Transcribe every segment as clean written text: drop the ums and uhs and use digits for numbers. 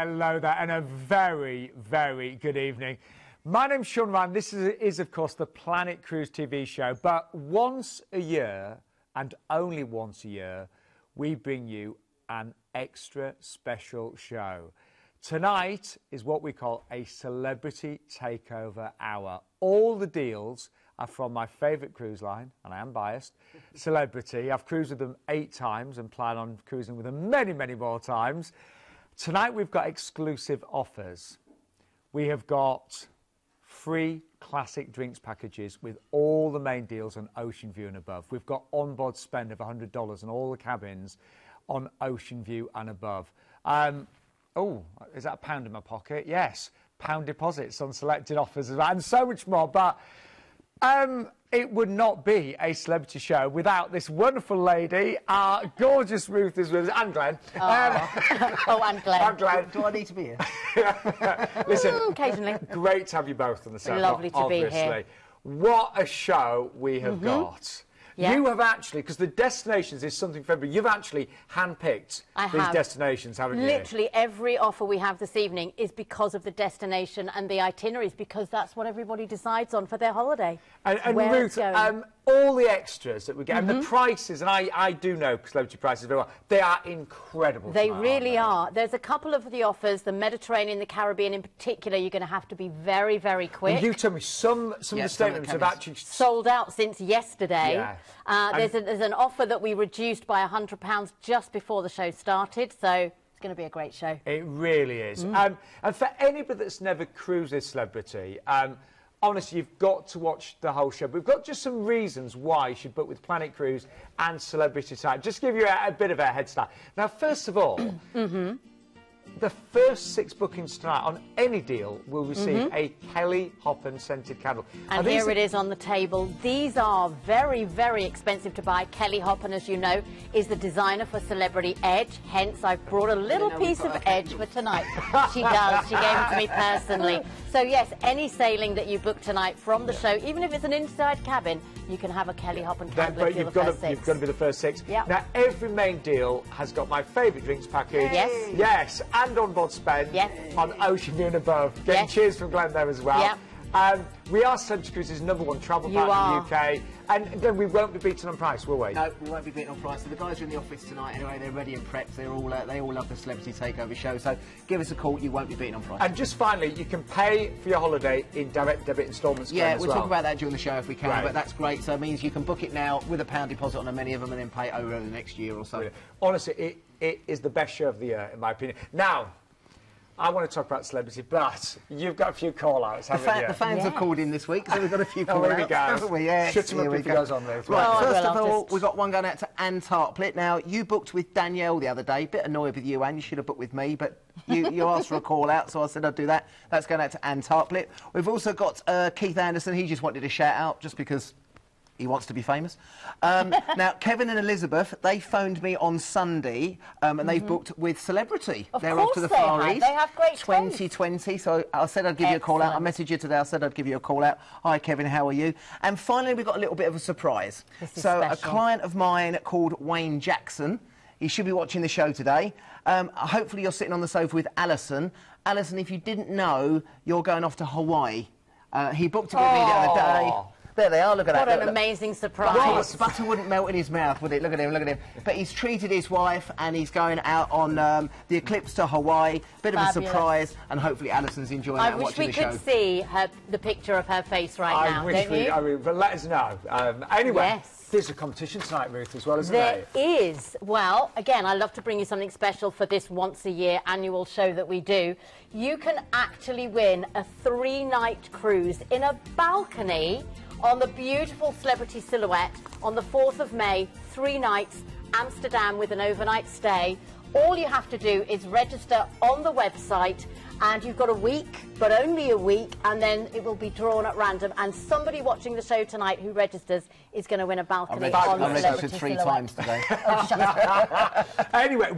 Hello there, and a very, very good evening. My name's Sean Ryan. This is, of course, the Planet Cruise TV show. But once a year, and only once a year, we bring you an extra special show. Tonight is what we call a celebrity takeover hour. All the deals are from my favourite cruise line, and I am biased, Celebrity. I've cruised with them 8 times and plan on cruising with them many, many more times. Tonight we've got exclusive offers. We have got free classic drinks packages with all the main deals on Ocean View and above. We've got onboard spend of $100 on all the cabins on Ocean View and above. Oh, is that a pound in my pocket? Yes, pound deposits on selected offers as well, and so much more. But it would not be a celebrity show without this wonderful lady. Our gorgeous Ruth is with us, and Glenn. Oh, and Glenn. And Glenn. Do I need to be here? Listen, occasionally. Great to have you both on the show. Lovely to be here. What a show we have got. Yeah. You have actually, because the destinations is something for everybody, you've actually handpicked these destinations, haven't you? Literally every offer we have this evening is because of the destination and the itineraries, because that's what everybody decides on for their holiday. And Ruth, all the extras that we get, and the prices, and I do know celebrity prices very well, they are incredible. They really are. There's a couple of the offers, the Mediterranean, the Caribbean in particular, you're going to have to be very, very quick. And you tell me, some of the statements have actually sold out since yesterday. Yeah. There's an offer that we reduced by £100 just before the show started, so it's going to be a great show. It really is. And for anybody that's never cruised this Celebrity, honestly, you've got to watch the whole show. We've got just some reasons why you should book with Planet Cruise and Celebrity tonight. Just to give you a bit of a head start. Now, first of all, the first 6 bookings tonight on any deal will receive a Kelly Hoppen scented candle. And here it is on the table. These are very, very expensive to buy. Kelly Hoppen, as you know, is the designer for Celebrity Edge. Hence, I've brought a little piece of Edge for tonight. She does. She gave it to me personally. So, yes, any sailing that you book tonight from the show, even if it's an inside cabin, you can have a Kelly Hoppen candle if you're the first 6. You've got to be the first 6. Yep. Now, every main deal has got my favourite drinks package. Yes. Yes, and onboard spend on Ocean View and above. Getting cheers from Glenn there as well. Yep. We are Celebrity Cruise's #1 travel partner in the UK. And then we won't be beaten on price, will we? No, we won't be beaten on price. So the guys are in the office tonight anyway. They're ready and prepped. They all love the Celebrity Takeover show. So give us a call. You won't be beaten on price. And just finally, you can pay for your holiday in direct debit instalments. Yeah, we'll talk about that during the show if we can. Right. But that's great. So it means you can book it now with a £1 deposit on many of them, and then pay it over the next year or so. Honestly, it is the best show of the year, in my opinion. Now, I want to talk about Celebrity, but you've got a few call-outs, haven't you? The fans have called in this week, so we've got a few call-outs. Here we go. Yes, shut him up if he goes on there. Right, first of all, we've got one going out to Anne Tarplett. Now, you booked with Danielle the other day. Bit annoyed with you, Anne. You should have booked with me, but you asked for a call-out, so I said I'd do that. That's going out to Anne Tarplett. We've also got Keith Anderson. He just wanted a shout-out just because he wants to be famous. Now, Kevin and Elizabeth, they phoned me on Sunday, and they've booked with Celebrity. They're off to the Far East. They have great 2020, so I said I'd give you a call out. I messaged you today, I said I'd give you a call out. Hi, Kevin, how are you? And finally, we've got a little bit of a surprise. So, a client of mine called Wayne Jackson, he should be watching the show today. Hopefully, you're sitting on the sofa with Alison. Alison, if you didn't know, you're going off to Hawaii. He booked it with me the other day. There they are, look at that. What an amazing surprise. Butter wouldn't melt in his mouth, would it? Look at him, look at him. But he's treated his wife and he's going out on the Eclipse to Hawaii. Bit of a surprise, and hopefully Alison's enjoying that and watching the show. I wish we could see the picture of her face right now, don't you? But let us know. Anyway, there's a competition tonight, Ruth, as well, isn't there? There is. Well, again, I love to bring you something special for this once-a-year annual show that we do. You can actually win a 3-night cruise in a balcony on the beautiful Celebrity Silhouette on the 4th of May, 3 nights, Amsterdam with an overnight stay. All you have to do is register on the website, and you've got a week, but only a week, and then it will be drawn at random, and somebody watching the show tonight who registers is going to win a balcony on the Celebrity Silhouette. 3 times today. Anyway,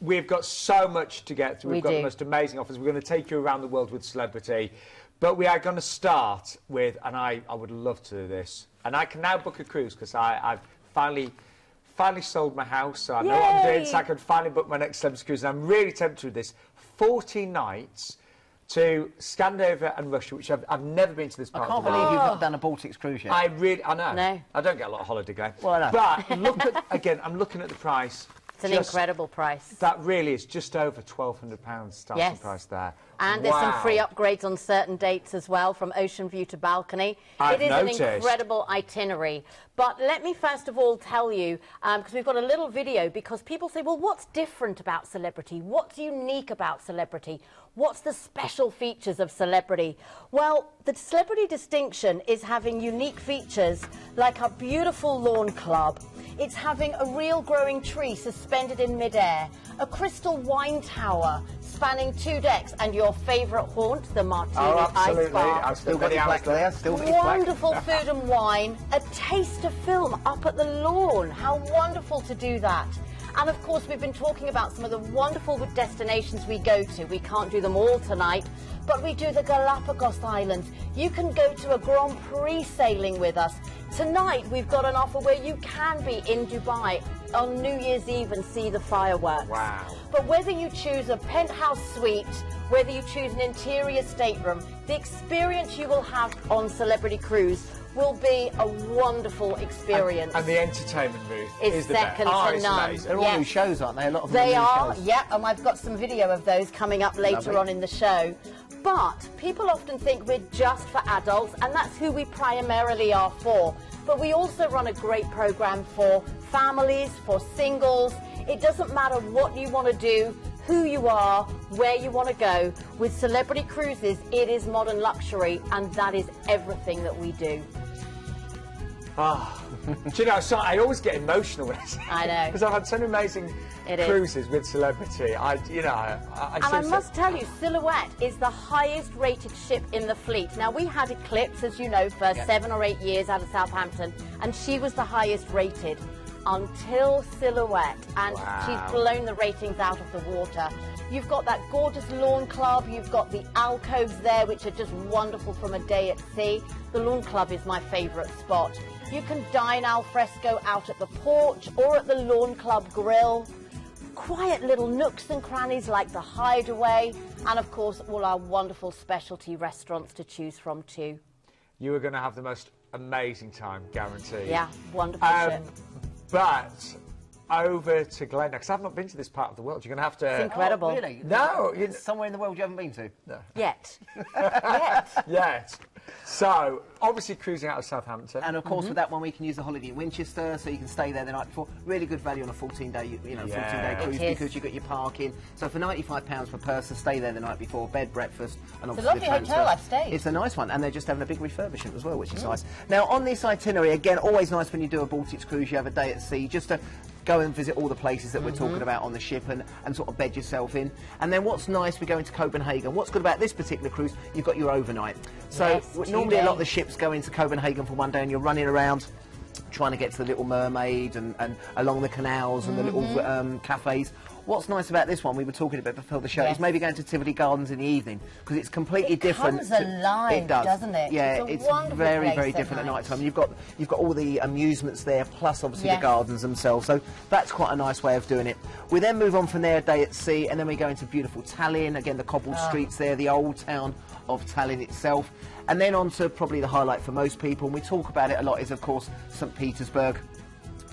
we've got so much to get through. We've got the most amazing offers. We're going to take you around the world with Celebrity. But we are going to start with, and I would love to do this, and I can now book a cruise because I've finally sold my house, so I know what I'm doing, so I can finally book my next Celebrity cruise, and I'm really tempted with this 40 nights to Scandinavia and Russia, which I've never been to this part I can't of the believe world. you've not done a Baltics cruise yet. I know. No. I don't get a lot of holiday going. Well, I know. But look at, again, I'm looking at the price. It's an incredible price. That really is just over £1,200 starting price there. And there's some free upgrades on certain dates as well, from ocean view to balcony. I've noticed. An incredible itinerary. But let me first of all tell you, because we've got a little video, because people say, well, what's different about Celebrity? What's unique about Celebrity? What's the special features of Celebrity? Well, the Celebrity distinction is having unique features like a beautiful lawn club. It's having a real growing tree suspended in midair, a crystal wine tower spanning 2 decks, and your favourite haunt, the Martini Ice Bar. I've Still got your plaque there. Still got your plaque. Wonderful food and wine, a taste of film up at the lawn. How wonderful to do that. And of course, we've been talking about some of the wonderful destinations we go to. We can't do them all tonight, but we do the Galapagos Islands. You can go to a Grand Prix sailing with us. Tonight, we've got an offer where you can be in Dubai on New Year's Eve and see the fireworks. Wow. But whether you choose a penthouse suite, whether you choose an interior stateroom, the experience you will have on Celebrity Cruise will be a wonderful experience. And the entertainment booth is the best. second to none. Amazing. They're all new shows, aren't they? A lot of them They are new are, shows. yeah, and I've got some video of those coming up later Lovely. on in the show. But people often think we're just for adults, and that's who we primarily are for. But we also run a great program for families, for singles. It doesn't matter what you want to do, who you are, where you want to go. With Celebrity Cruises, it is modern luxury, and that is everything that we do. Oh, do you know, so I always get emotional when I know. because I've had so many amazing cruises with Celebrity. I must tell you, Silhouette is the highest rated ship in the fleet. Now, we had Eclipse, as you know, for 7 or 8 years out of Southampton, and she was the highest rated until Silhouette, and she's blown the ratings out of the water. You've got that gorgeous lawn club, you've got the alcoves there, which are just wonderful from a day at sea. The lawn club is my favourite spot. You can dine al fresco out at the porch or at the lawn club grill. Quiet little nooks and crannies like the Hideaway, and of course all our wonderful specialty restaurants to choose from too. You are going to have the most amazing time, guaranteed. Yeah, wonderful ship. But over to Glenda, because I've not been to this part of the world. You're going to have to... It's incredible. Oh, really? No. It's somewhere in the world you haven't been to? No. Yet. Yet. Yet. So, obviously cruising out of Southampton. And of course, with that one, we can use the holiday in Winchester, so you can stay there the night before. Really good value on a 14-day, 14-day cruise because you've got your parking. So for £95 per person, stay there the night before, bed, breakfast, and It's obviously a lovely the transfer. hotel, I've stayed. It's a nice one, and they're just having a big refurbishment as well, which is nice. Now, on this itinerary, again, always nice when you do a Baltics cruise, you have a day at sea, just to go and visit all the places that we're talking about on the ship and sort of bed yourself in. And then what's nice, we're going to Copenhagen. What's good about this particular cruise, you've got your overnight. So normally a lot of the ships go into Copenhagen for one day and you're running around trying to get to the Little Mermaid and along the canals and the little cafes. What's nice about this one, we were talking about before the show, is maybe going to Tivoli Gardens in the evening, because it's completely different. It comes alive, it does. doesn't it? Yeah, it's very, very different at night time. You've got all the amusements there, plus obviously the gardens themselves, so that's quite a nice way of doing it. We then move on from there, a day at sea, and then we go into beautiful Tallinn, again the cobbled streets there, the old town of Tallinn itself, and then on to probably the highlight for most people, and we talk about it a lot, is of course St. Petersburg.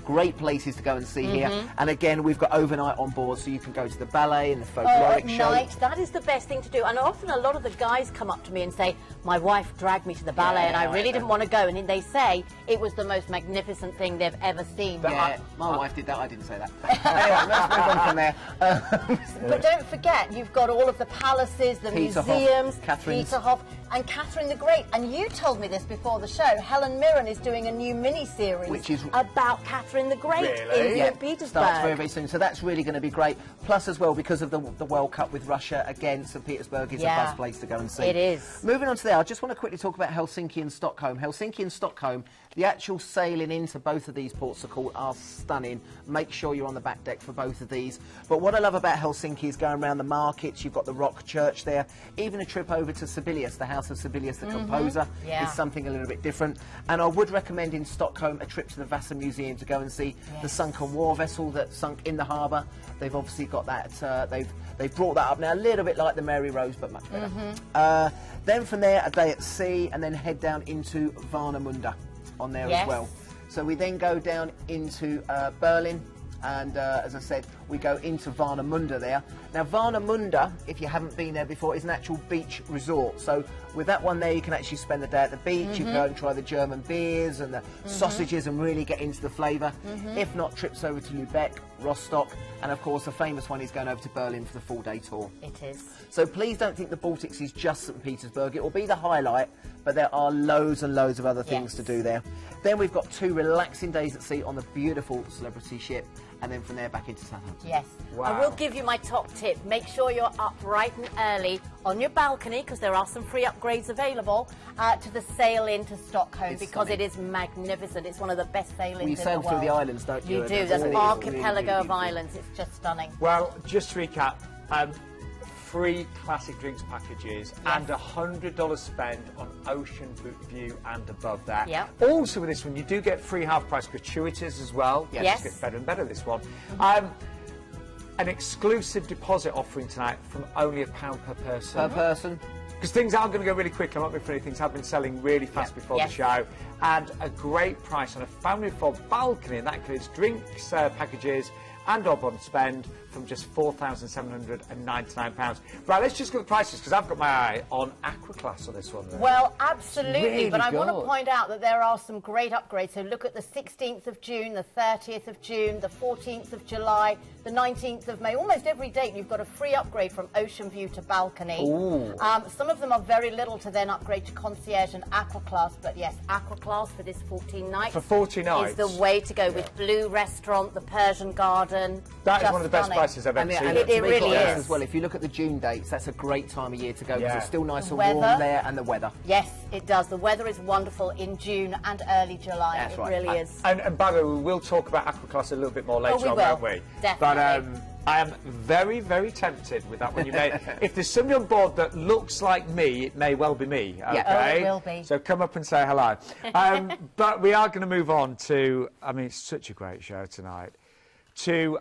Great places to go and see here, and again we've got overnight on board, so you can go to the ballet and the folkloric show. Night, that is the best thing to do. And often a lot of the guys come up to me and say, my wife dragged me to the ballet and I really didn't want to go, and they say it was the most magnificent thing they've ever seen. Yeah, my wife did that, I didn't say that. Anyway, let's move on from there. But don't forget, you've got all of the palaces, the museums, Peterhof, and Catherine the Great. And you told me this before the show, Helen Mirren is doing a new mini-series about Catherine the Great in St. Petersburg. Starts very, very soon, so that's really going to be great. Plus, as well, because of the World Cup with Russia, again, St. Petersburg is a best place to go and see. It is. Moving on to there, I just want to quickly talk about Helsinki and Stockholm. Helsinki and Stockholm, the actual sailing into both of these ports are stunning. Make sure you're on the back deck for both of these. But what I love about Helsinki is going around the markets. You've got the rock church there. Even a trip over to Sibelius, the house House of Sibelius, the composer, Yeah. is something a little bit different. And I would recommend in Stockholm a trip to the Vasa Museum to go and see the sunken war vessel that sunk in the harbour. They've obviously got that, they've brought that up now, a little bit like the Mary Rose, but much better. Then from there, a day at sea, and then head down into Warnemünde on there as well. So we then go down into Berlin, and as I said, we go into Warnemünde there. Now Warnemünde, if you haven't been there before, is an actual beach resort. So with that one there, you can actually spend the day at the beach. You can go and try the German beers and the sausages and really get into the flavour. If not, trips over to Lübeck, Rostock, and of course the famous one is going over to Berlin for the full-day tour. It is. So please don't think the Baltics is just St. Petersburg. It will be the highlight, but there are loads and loads of other things to do there. Then we've got 2 relaxing days at sea on the beautiful Celebrity ship, and then from there back into Southampton. Yes. Wow. I will give you my top tip. Make sure you're up bright and early on your balcony, because there are some free upgrades available, to the sail into Stockholm, because it is magnificent. It's one of the best sailings in the world. You sail through the islands, don't you? You do. There's an archipelago of islands. It's just stunning. Well, just to recap, free classic drinks packages and $100 spent on ocean view and above that. Yep. Also with this one, you do get free half-price gratuities as well. Yes. It gets better and better, this one. An exclusive deposit offering tonight from only £1 per person. Per person. Because things are going to go really quick. I'm not being funny. Things have been selling really fast before the show. And a great price on a family full balcony, and that includes drinks, packages, and on spend from just £4,799. Right, let's just look at the prices, because I've got my eye on Aqua Class on this one. Well, absolutely, really but I want to good. point out that there are some great upgrades. So look at the 16th of June, the 30th of June, the 14th of July, the 19th of May. Almost every date you've got a free upgrade from Ocean View to Balcony. Some of them are very little to then upgrade to Concierge and Aqua Class, but yes, Aqua Class for this 14 nights. For 40 nights. Is the way to go, with Blue Restaurant, the Persian Garden. That is one of the best prices I've ever seen. And it really is. As well, if you look at the June dates, that's a great time of year to go, because it's still nice and weather. warm there, and the weather. Yes, it does. The weather is wonderful in June and early July. That's right. Really is. And by the way, we will talk about Aqua Class a little bit more later on, won't we? Definitely. But I am very, very tempted with that one you made. If there's somebody on board that looks like me, it may well be me. Okay? Oh, it will be. So come up and say hello. But we are going to move on to, I mean, it's such a great show tonight, to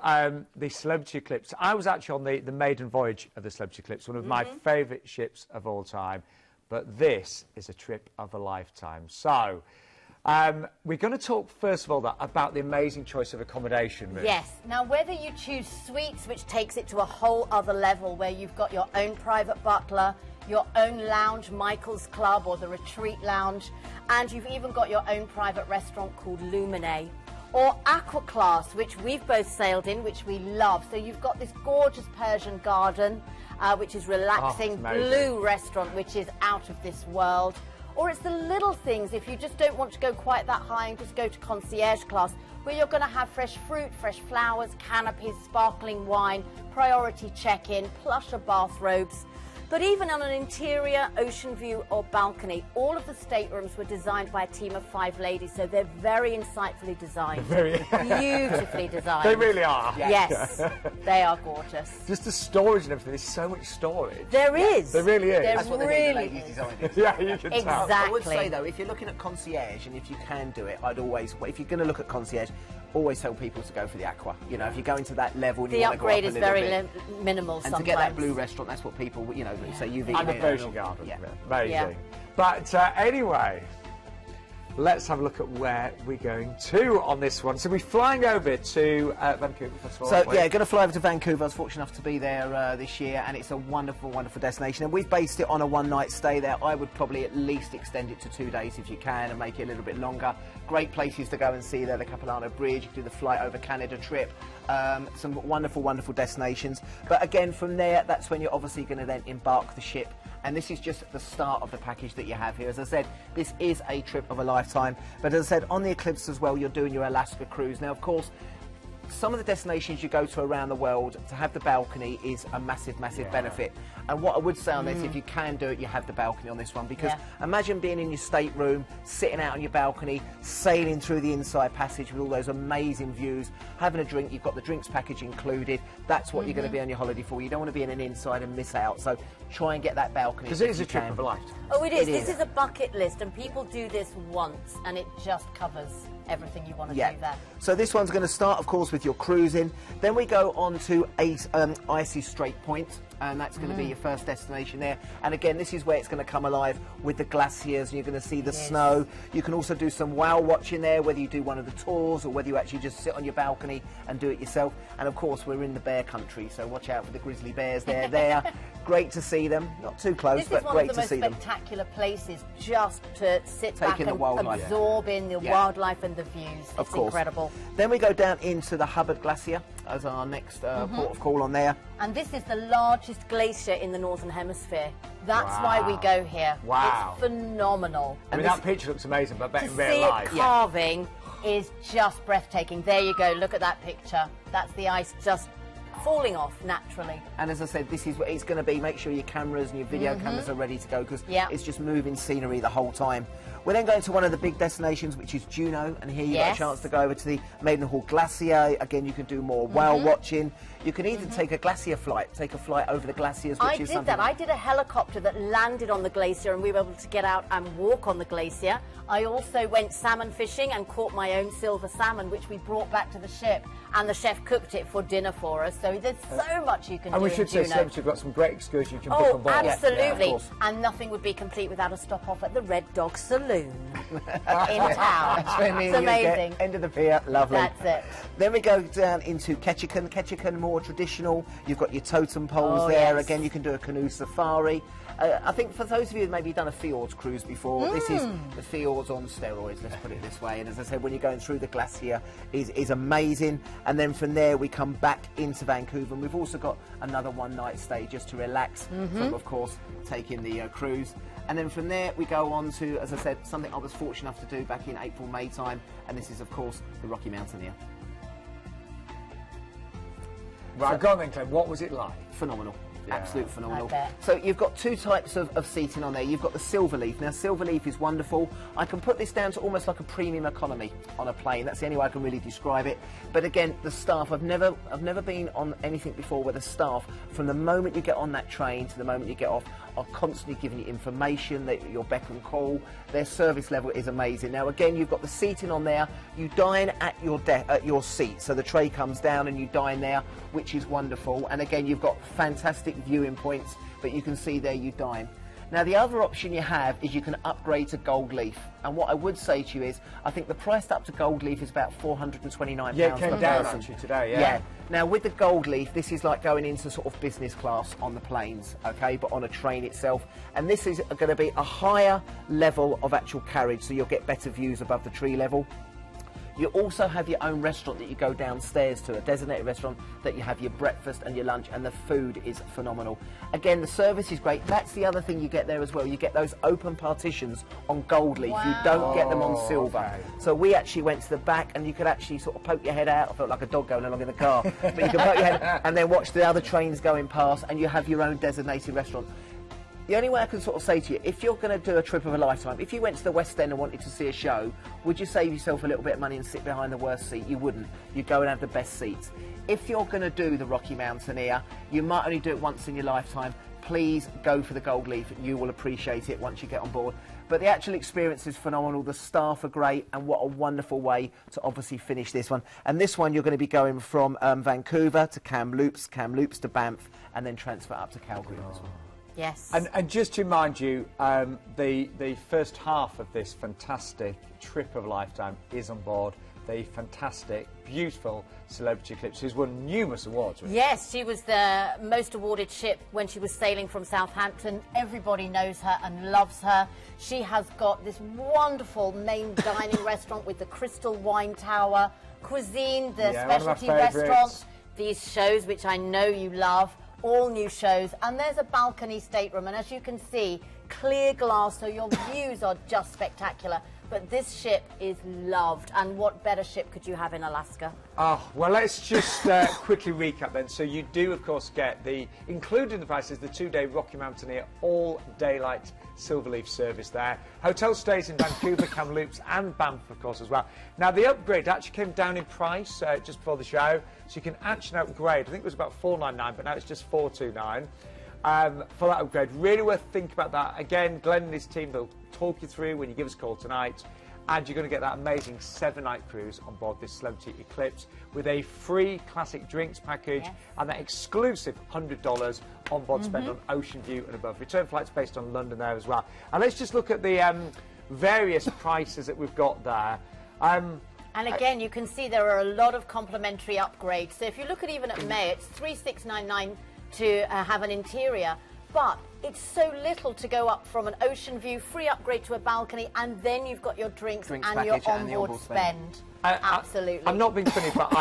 the Celebrity Eclipse. I was actually on the maiden voyage of the Celebrity Eclipse, one of my favourite ships of all time. But this is a trip of a lifetime. So we're going to talk, first of all, about the amazing choice of accommodation. Really. Yes. Now, whether you choose suites, which takes it to a whole other level, where you've got your own private butler, your own lounge, Michael's Club, or the Retreat Lounge, and you've even got your own private restaurant called Lumine, or Aqua Class, which we've both sailed in, which we love. So you've got this gorgeous Persian garden, which is relaxing, Blue Restaurant, which is out of this world. Or it's the little things, if you just don't want to go quite that high and just go to Concierge Class, where you're going to have fresh fruit, fresh flowers, canopies, sparkling wine, priority check-in, plusher bathrobes. But even on an interior, ocean view or balcony, all of the staterooms were designed by a team of 5 ladies, so they're very insightfully designed. Beautifully designed. They really are. Yes, they are gorgeous. Just the storage and everything, there's so much storage. There is. There really is. That's what the ladies designed it. Yeah, you can tell. Exactly. I would say, though, if you're looking at Concierge, and if you can do it, I'd always, if you're going to look at Concierge, always tell people to go for the Aqua. You know, if you're going to that level, and the you want to go up upgrade a is little very bit, minimal and sometimes. to get that Blue Restaurant, that's what people, you know, say you've eaten And the it, Persian garden. Yeah. Amazing. Yeah. But anyway, let's have a look at where we're going to on this one. So we're flying over to Vancouver, first of all. So, aren't we? yeah, going to fly over to Vancouver. I was fortunate enough to be there this year, and it's a wonderful, wonderful destination. And we've based it on a one-night stay there. I would probably at least extend it to 2 days if you can, and make it a little bit longer. Great places to go and see there, the Capilano Bridge. You can do the flight over Canada trip. Some wonderful, wonderful destinations. But again, from there, that's when you're obviously going to then embark the ship. And this is just the start of the package that you have here. As I said, this is a trip of a lifetime. But as I said, on the Eclipse as well, you're doing your Alaska cruise. Now, of course, some of the destinations you go to around the world, to have the balcony is a massive, massive benefit. And what I would say on this, if you can do it, you have the balcony on this one, because imagine being in your stateroom, sitting out on your balcony, sailing through the inside passage with all those amazing views, having a drink. You've got the drinks package included. That's what you're going to be on your holiday for. You don't want to be in an inside and miss out. So try and get that balcony. Because it is a trip of a lifetime. Oh, it is. This is a bucket list, and people do this once, and it just covers everything you want to do there. So this one's going to start, of course, with your cruising. Then we go on to Icy Strait Point, and that's going to be your first destination there. And again, this is where it's going to come alive with the glaciers, and you're going to see the snow. You can also do some whale watching there, whether you do one of the tours or whether you actually just sit on your balcony and do it yourself. And of course, we're in the bear country, so watch out for the grizzly bears. They're great to see them. Not too close, but great to see them. This is one of the most spectacular places just to sit back and absorb in the wildlife and the views. It's incredible. Then we go down into the Hubbard Glacier as our next port of call on there. And this is the largest glacier in the Northern Hemisphere. That's why we go here. Wow. It's phenomenal. I mean, that picture looks amazing, but I bet in real life. To see it carving is just breathtaking. There you go. Look at that picture. That's the ice just falling off naturally. And as I said, this is what it's going to be. Make sure your cameras and your video cameras are ready to go, because it's just moving scenery the whole time. We're then going to one of the big destinations, which is Juneau, and here you get a chance to go over to the Maidenhall Glacier. Again, you can do more whale watching. You can even take a glacier flight, take a flight over the glaciers, which is something... I did a helicopter that landed on the glacier, and we were able to get out and walk on the glacier. I also went salmon fishing and caught my own silver salmon, which we brought back to the ship, and the chef cooked it for dinner for us. So there's so much you can do. And we should say, you've got some great excursions you can book on board. Absolutely. And nothing would be complete without a stop off at the Red Dog Saloon in town. It's amazing. End of the pier, lovely. That's it. Then we go down into Ketchikan. Ketchikan, more traditional. You've got your totem poles there. Again, you can do a canoe safari. I think for those of you who've maybe done a fjords cruise before, this is the fjords on steroids, let's put it this way. And as I said, when you're going through the glacier, is amazing. And then from there, we come back into Vancouver. And we've also got another one-night stay just to relax from, of course, taking the cruise. And then from there, we go on to, as I said, something I was fortunate enough to do back in April, May time. And this is, of course, the Rocky Mountaineer. Right, go on then, Clem. What was it like? Phenomenal. Absolute phenomenal. I bet. So you've got two types of seating on there. You've got the Silverleaf. Now, Silverleaf is wonderful. I can put this down to almost like a premium economy on a plane. That's the only way I can really describe it. But again, the staff, I've never been on anything before where the staff, from the moment you get on that train to the moment you get off, are constantly giving you information, your beck and call. Their service level is amazing. Now, again, you've got the seating on there. You dine at your seat. So the tray comes down and you dine there, which is wonderful. And again, you've got fantastic viewing points, but you can see there you dine. Now, the other option you have is you can upgrade to Gold Leaf. And what I would say to you is, I think the price up to Gold Leaf is about £429 per person. Yeah, it came down actually today, yeah. Now, with the Gold Leaf, this is like going into sort of business class on the planes, okay, but on a train itself. And this is going to be a higher level of actual carriage, so you'll get better views above the tree level. You also have your own restaurant that you go downstairs to, a designated restaurant that you have your breakfast and your lunch, and the food is phenomenal. Again, the service is great. That's the other thing you get there as well. You get those open partitions on Gold Leaf. You don't get them on Silver. Okay. So we actually went to the back, and you could actually sort of poke your head out. I felt like a dog going along in the car. But you can poke your head and then watch the other trains going past, and you have your own designated restaurant. The only way I can sort of say to you, if you're going to do a trip of a lifetime, if you went to the West End and wanted to see a show, would you save yourself a little bit of money and sit behind the worst seat? You wouldn't. You'd go and have the best seats. If you're going to do the Rocky Mountaineer, you might only do it once in your lifetime. Please go for the Gold Leaf. You will appreciate it once you get on board. But the actual experience is phenomenal. The staff are great, and what a wonderful way to obviously finish this one. And this one, you're going to be going from Vancouver to Kamloops to Banff, and then transfer up to Calgary as well. Yes. And just to remind you, the first half of this fantastic trip of a lifetime is on board the fantastic, beautiful Celebrity Eclipse, who's won numerous awards. Really. Yes, she was the most awarded ship when she was sailing from Southampton. Everybody knows her and loves her. She has got this wonderful main dining restaurant with the crystal wine tower, cuisine, the specialty restaurants, these shows which I know you love. All new shows, and there's a balcony stateroom, and as you can see, clear glass, so your views are just spectacular. but this ship is loved. And what better ship could you have in Alaska? Oh, well, let's just quickly recap then. So you do, of course, get included in the price is the 2-day Rocky Mountaineer all-daylight Silverleaf service there. Hotel stays in Vancouver, Kamloops and Banff, of course, as well. Now, the upgrade actually came down in price just before the show, so you can actually upgrade. I think it was about $499, but now it's just $429 for that upgrade. Really worth thinking about that. Again, Glenn and his team, they'll talk you through when you give us a call tonight. And you're going to get that amazing 7-night cruise on board this Celebrity Eclipse with a free classic drinks package and that exclusive $100 on board spend on Ocean View and above. Return flights based on London there as well. And let's just look at the various prices that we've got there. And again, you can see there are a lot of complimentary upgrades. So if you look at even at May, it's $3,699 to have an interior. But it's so little to go up from an ocean view, free upgrade to a balcony, and then you've got your drinks and your onboard spend. Absolutely. I'm not being funny, but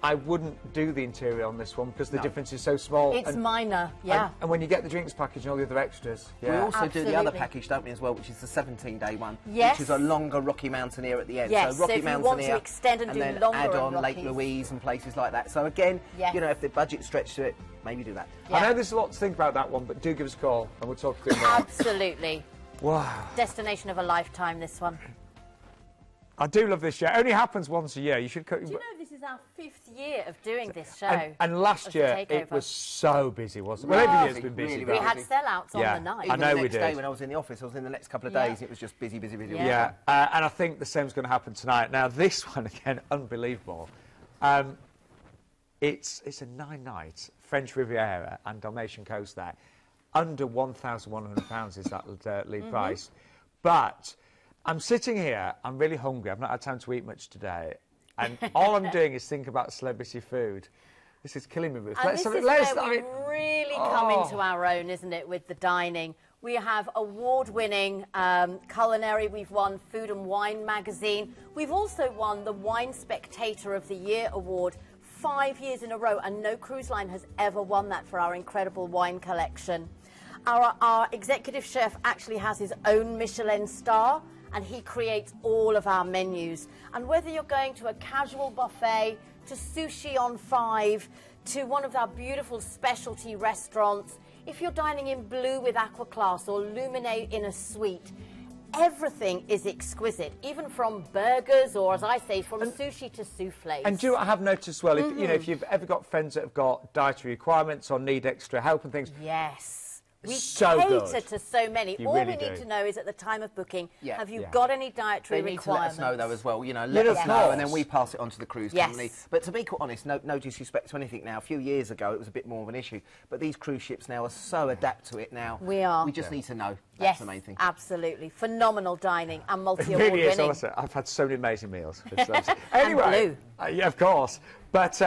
I wouldn't do the interior on this one because the difference is so small. It's minor, yeah. And when you get the drinks package and all the other extras. Yeah. We also do the other package, don't we, as well, which is the 17-day one, yes. which is a longer Rocky Mountaineer at the end. Yes, so Rocky if you Mountaineer, want to extend and do then longer add on Rockies. Lake Louise and places like that. So again, you know, if the budget's stretched to it, maybe do that. I know there's a lot to think about that one, but do give us a call and we'll talk through it more. Absolutely. Wow. Destination of a lifetime, this one. I do love this show. It only happens once a year. You should. Do you know this is our 5th year of doing this show? And last year it was so busy, wasn't it? Well, every year's been busy. We had sellouts on the night. Even I know the we next did. day when I was in the office, I was in the next couple of days, it was just busy. Yeah, and I think the same's going to happen tonight. Now, this one, again, unbelievable. It's a 9-night French Riviera and Dalmatian coast there. Under £1,100 is that lead price. But I'm sitting here, I'm really hungry, I've not had time to eat much today, and all I'm doing is think about celebrity food. This is killing me, Ruth. And this is where we really come into our own, isn't it, with the dining. We have award-winning culinary. We've won Food and Wine magazine. We've also won the Wine Spectator of the Year award 5 years in a row, and no cruise line has ever won that for our incredible wine collection. Our executive chef actually has his own Michelin star, and he creates all of our menus. And whether you're going to a casual buffet, to Sushi on 5, to one of our beautiful specialty restaurants, if you're dining in Blue with Aqua Class or Luminate in a suite, everything is exquisite, even from burgers or, as I say, from sushi to soufflés. And do you know what I have noticed as well? If, you know, if you've ever got friends that have got dietary requirements or need extra help and things. Yes. We so cater to so many. You All really we need do. to know is at the time of booking, have you Yeah. got any dietary They need to let requirements? us know, though, as well. You know, let us know, and then we pass it on to the cruise company. But to be quite honest, no disrespect to anything now. A few years ago, it was a bit more of an issue. But these cruise ships now are so adapt to it now. We are. We just need to know. That's the main thing. Absolutely. Phenomenal dining and multi-award It really is, winning. honestly. I've had so many amazing meals. Anyway, yeah, of course. But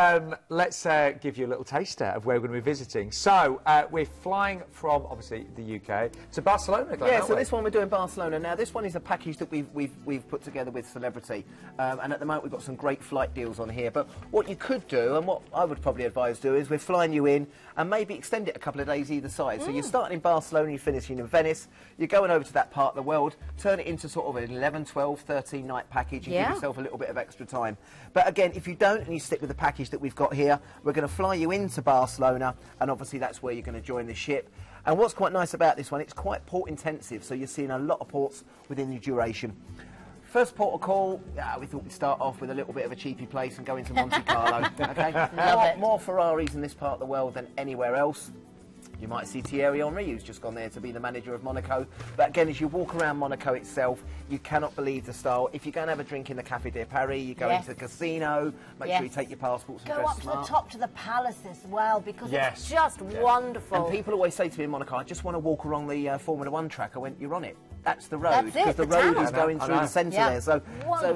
let's give you a little taster of where we're going to be visiting. So we're flying from, obviously, the UK to Barcelona, Glenn, Yeah, so this one we're doing Barcelona. Now, this one is a package that we've put together with Celebrity. And at the moment, we've got some great flight deals on here. But what you could do, and what I would probably advise do, is we're flying you in and maybe extend it a couple of days either side. So you're starting in Barcelona, you're finishing in Venice, you're going over to that part of the world, turn it into sort of an 11, 12, 13-night package and give yourself a little bit of extra time. But again, if you don't and you stick with the package that we've got here, we're going to fly you into Barcelona, and obviously that's where you're going to join the ship. And what's quite nice about this one, it's quite port intensive, so you're seeing a lot of ports within the duration. First port of call, we thought we'd start off with a little bit of a cheapy place and go into Monte Carlo. Okay, more Ferraris in this part of the world than anywhere else. You might see Thierry Henry, who's just gone there to be the manager of Monaco. But again, as you walk around Monaco itself, you cannot believe the style. If you go and have a drink in the Café de Paris, you go into the casino, make sure you take your passports and go dress up smart. to the top to the palace as well, because it's just wonderful. And people always say to me in Monaco, I just want to walk along the Formula 1 track. I went, you're on it. That's the road, because the road is going through the centre there. So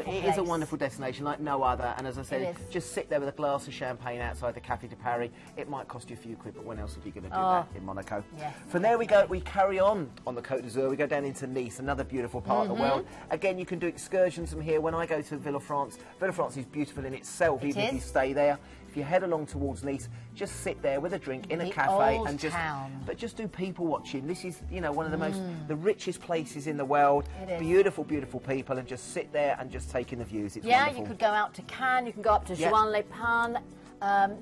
it is a wonderful destination like no other. And as I said, just sit there with a glass of champagne outside the Café de Paris. It might cost you a few quid, but when else are you going to do that in Monaco? From there we go. We carry on the Côte d'Azur. We go down into Nice, another beautiful part of the world. Again, you can do excursions from here. When I go to Villefranche is beautiful in itself, even if you stay there. If if you head along towards Nice, just sit there with a drink in a The cafe old and town. just do people watching. This is, you know, one of the richest places in the world. It is. Beautiful, beautiful people, and just sit there and just take in the views. It's Yeah, wonderful. you could go out to Cannes, you can go up to Yeah. Juan-les-Pins.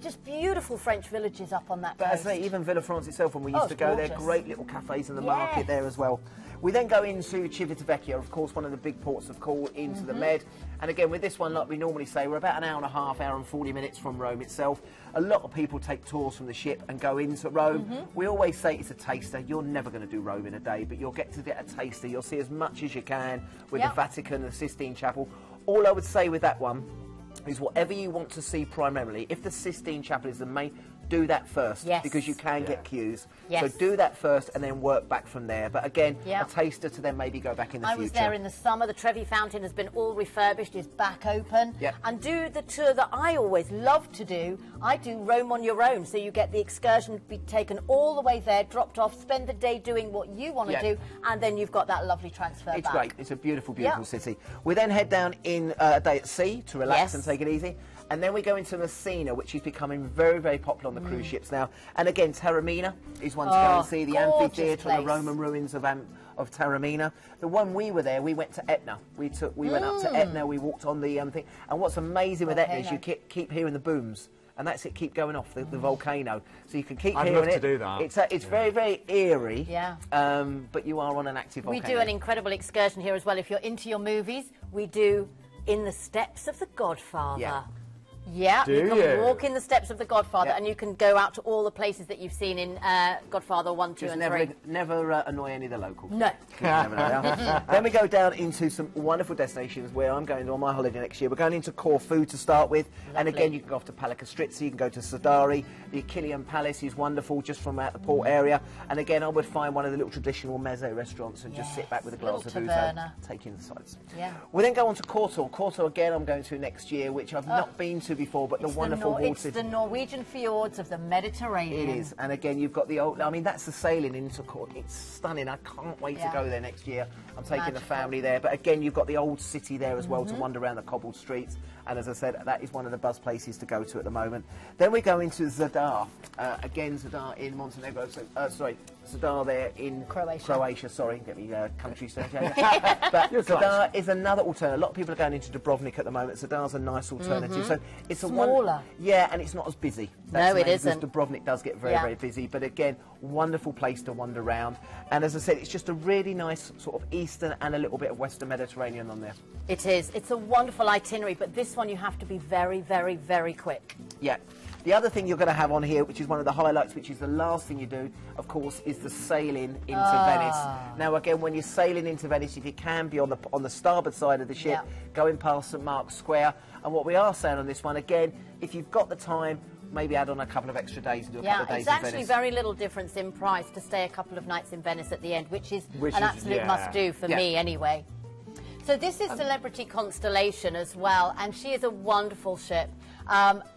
Just beautiful French villages up on that But coast. as I say, even Villafrance itself, when we Oh, used to it's go there, gorgeous. great little cafes in the market Yes. there as well. We then go into Civitavecchia, of course, one of the big ports of call into the Med. And again, with this one, like we normally say, we're about an hour and a half, hour and 40 minutes from Rome itself. A lot of people take tours from the ship and go into Rome. We always say it's a taster. You're never going to do Rome in a day, but you'll get a taster. You'll see as much as you can with Yep. the Vatican, the Sistine Chapel. All I would say with that one is whatever you want to see primarily. If the Sistine Chapel is the main, do that first, Yes. because you can get queues. Yes. So do that first and then work back from there. But again, Yeah. a taster to then maybe go back in the I future. was there in the summer. The Trevi Fountain has been all refurbished, is back open. Yep. And do the tour that I always love to do. I do Rome on your own. So you get the excursion, be taken all the way there, dropped off, spend the day doing what you want to Yep. do, and then you've got that lovely transfer It's back. great. It's a beautiful, beautiful Yeah. city. We then head down in a day at sea to relax Yes. and take it easy. And then we go into Messina, which is becoming very, very popular on the cruise ships now. And again, Taormina is one to go and see. The gorgeous amphitheatre and the place. Roman ruins of Taormina. The one we were there, we went to Etna. We went up to Etna. We walked on the thing. And what's amazing with Etna is you keep hearing the booms. And that's it, keep going off, the volcano. So you can keep I'd hearing love it. to do that. It's very, very eerie. Yeah. But you are on an active We volcano. do an incredible excursion here as well. If you're into your movies, we do In the Steps of the Godfather. Yeah. Yeah, Do you can you? walk in the steps of the Godfather, Yeah. and you can go out to all the places that you've seen in Godfather 1, 2 Just and never, 3. never annoy any of the locals. No. Never know. Then we go down into some wonderful destinations where I'm going on my holiday next year. We're going into Corfu to start with, and Lovely. again you can go off to Palakastritsi, you can go to Sadari. The Achillean Palace is wonderful, just from out the port area. And again, I would find one of the little traditional meze restaurants and just sit back with a glass of Little ouzo, taverna. taking the sights. Yeah. We then go on to Kortor. Kortor again I'm going to next year, which I've not been to before, but the wonderful It's water. the Norwegian fjords of the Mediterranean. It is, and again, you've got the old. I mean, that's the sailing into Cork. It's stunning. I can't wait to Yeah. go there next year. I'm taking the Magical. family there, but again, you've got the old city there as well to wander around the cobbled streets. And as I said, that is one of the buzz places to go to at the moment. Then we go into Zadar. Again, Zadar in Montenegro. Zadar there in Croatia. Sorry, get me country straight. But Zadar is another alternative. A lot of people are going into Dubrovnik at the moment. Zadar's a nice alternative. So it's Smaller. yeah, and it's not as busy. No, the it main, because isn't. Dubrovnik does get very, Yeah. very busy, but again, wonderful place to wander around. And as I said, it's just a really nice sort of eastern and a little bit of western Mediterranean on there. It is. It's a wonderful itinerary, but this one you have to be very, very, very quick. Yeah. The other thing you're going to have on here, which is one of the highlights, which is the last thing you do, of course, is the sailing into Venice. Now, again, when you're sailing into Venice, if you can be on the starboard side of the ship, Yeah. going past St Mark's Square. And what we are saying on this one, again, if you've got the time, maybe add on a couple of extra days and do a couple of days It's in actually Venice. very little difference in price to stay a couple of nights in Venice at the end, which is Which an is- absolute yeah. must-do for Yeah. me anyway. So this is Celebrity Constellation as well, and she is a wonderful ship.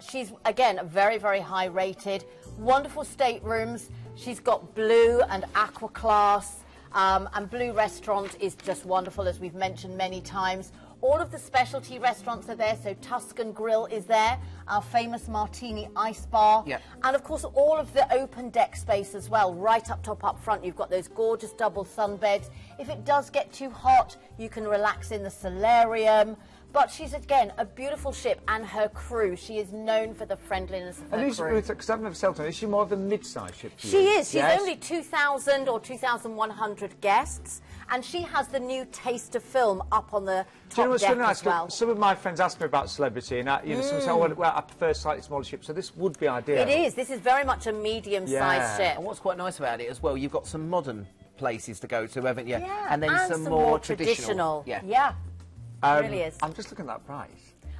She's, again, very, very high rated, wonderful staterooms. She's got blue and aqua class, and Blue Restaurant is just wonderful, as we've mentioned many times. All of the specialty restaurants are there, so Tuscan Grill is there, our famous Martini Ice Bar, Yep. and of course all of the open deck space as well. Right up top, up front, you've got those gorgeous double sunbeds. If it does get too hot, you can relax in the solarium. But she's, again, a beautiful ship, and her crew, she is known for the friendliness of her And crew. because I've never sailed on, is she more of a mid-sized ship to you? She is. She's Yes? only 2,000 or 2,100 guests, and she has the new Taste of Film up on the Do you know top what's deck really nice? as well. 'Cause some of my friends ask me about Celebrity, and some say, oh, well, I prefer slightly smaller ships, so this would be ideal. It is. This is very much a medium-sized Yeah. ship. And what's quite nice about it as well, you've got some modern places to go to, haven't you? Yeah, And then some more traditional. Yeah, it really is. I'm just looking at that price.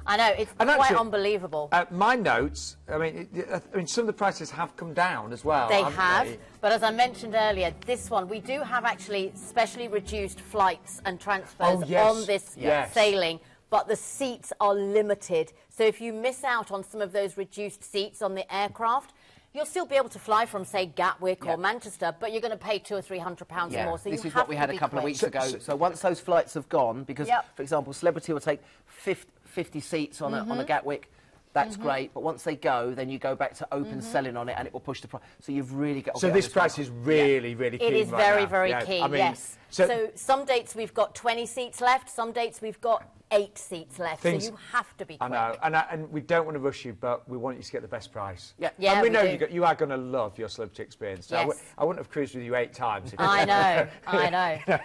I know, it's And quite actually, unbelievable. My notes, I mean, some of the prices have come down as well. They haven't have, they? but as I mentioned earlier, this one, we do have actually specially reduced flights and transfers Oh, yes. on this Yes. sailing, but the seats are limited. So if you miss out on some of those reduced seats on the aircraft, you'll still be able to fly from, say, Gatwick or Manchester, but you're going to pay £200 or £300 more. So this you is have what we to had a be couple of quick. weeks ago. So once those flights have gone, because, Yep. for example, Celebrity will take 50 seats on a Gatwick. That's great, but once they go, then you go back to open selling on it, and it will push the price. So you've really got to So this price is really, really keen. It is right very, now. very Yeah, keen, I mean, yes. So some dates we've got 20 seats left, some dates we've got 8 seats left, so you have to be quick. I know, and we don't want to rush you, but we want you to get the best price. Yeah, yeah, and we know do. you are going to love your celebrity experience. So Yes. I wouldn't have cruised with you 8 times. If I know, I know.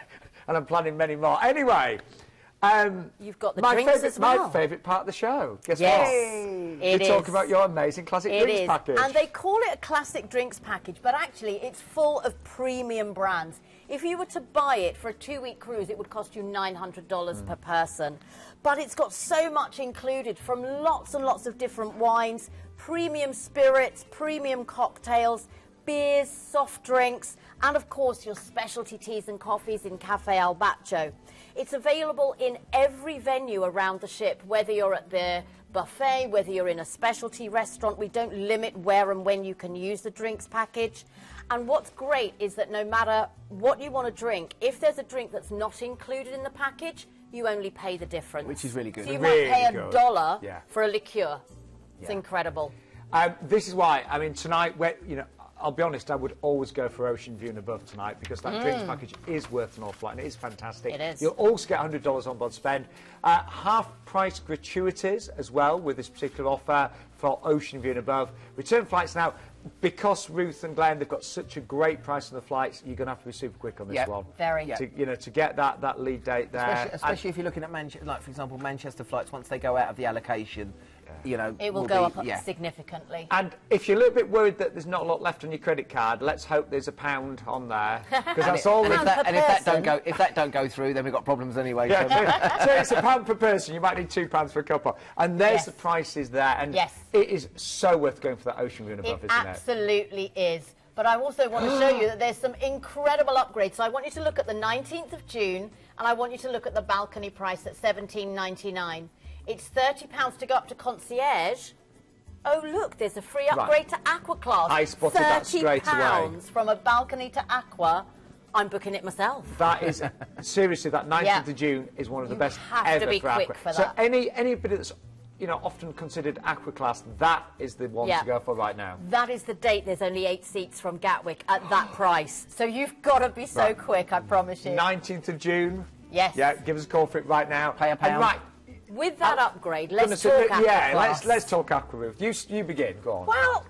And I'm planning many more. Anyway, You've got the drinks as well. My favourite part of the show. Guess Yes, what? it You talk is. about your amazing classic It drinks is. package. And they call it a classic drinks package, but actually it's full of premium brands. If you were to buy it for a 2-week cruise, it would cost you $900 per person. But it's got so much included, from lots and lots of different wines, premium spirits, premium cocktails, beers, soft drinks, and of course your specialty teas and coffees in Cafe Al Baccio. It's available in every venue around the ship, whether you're at the buffet, whether you're in a specialty restaurant. We don't limit where and when you can use the drinks package. And what's great is that no matter what you want to drink, if there's a drink that's not included in the package, you only pay the difference. Which is really good. So you Really might pay good. $1 Yeah. for a liqueur. It's Yeah. incredible. This is why, I mean, tonight, I'll be honest, I would always go for Ocean View and above tonight because that drinks package is worth an awful lot and it is fantastic. It is. You'll also get $100 on board spend. Half-price gratuities as well with this particular offer for Ocean View and above. Return flights now, because Ruth and Glenn, they've got such a great price on the flights, you're going to have to be super quick on this one. Very. To get that lead date there. Especially if you're looking at Manchester, like for example, Manchester flights. Once they go out of the allocation, It will go up significantly. And if you're a little bit worried that there's not a lot left on your credit card, let's hope there's £1 on there, because that's all. And if that don't go through, then we've got problems anyway. Yeah, so it's £1 per person. You might need £2 for a couple. And there's the prices there. And it is so worth going for that Ocean View and above, isn't it? It absolutely is. But I also want to show you that there's some incredible upgrades. So I want you to look at the 19th of June, and I want you to look at the balcony price at $17.99. It's £30 to go up to concierge. Oh, look, there's a free upgrade to Aqua Class. I spotted that straight away. £30 from a balcony to Aqua. I'm booking it myself. That is, seriously, that 19th of June is one of the best ever be for quick Aqua. for so that. anybody that's often considered Aqua Class, that is the one to go for right now. That is the date. There's only 8 seats from Gatwick at that price. So you've got to be so quick, I promise you. 19th of June. Yes. Yeah, give us a call for it right now. Pay a pound. And right, with that upgrade, let's talk Aqua Class. let's talk Aqua Ruth. You begin. Go on. Well,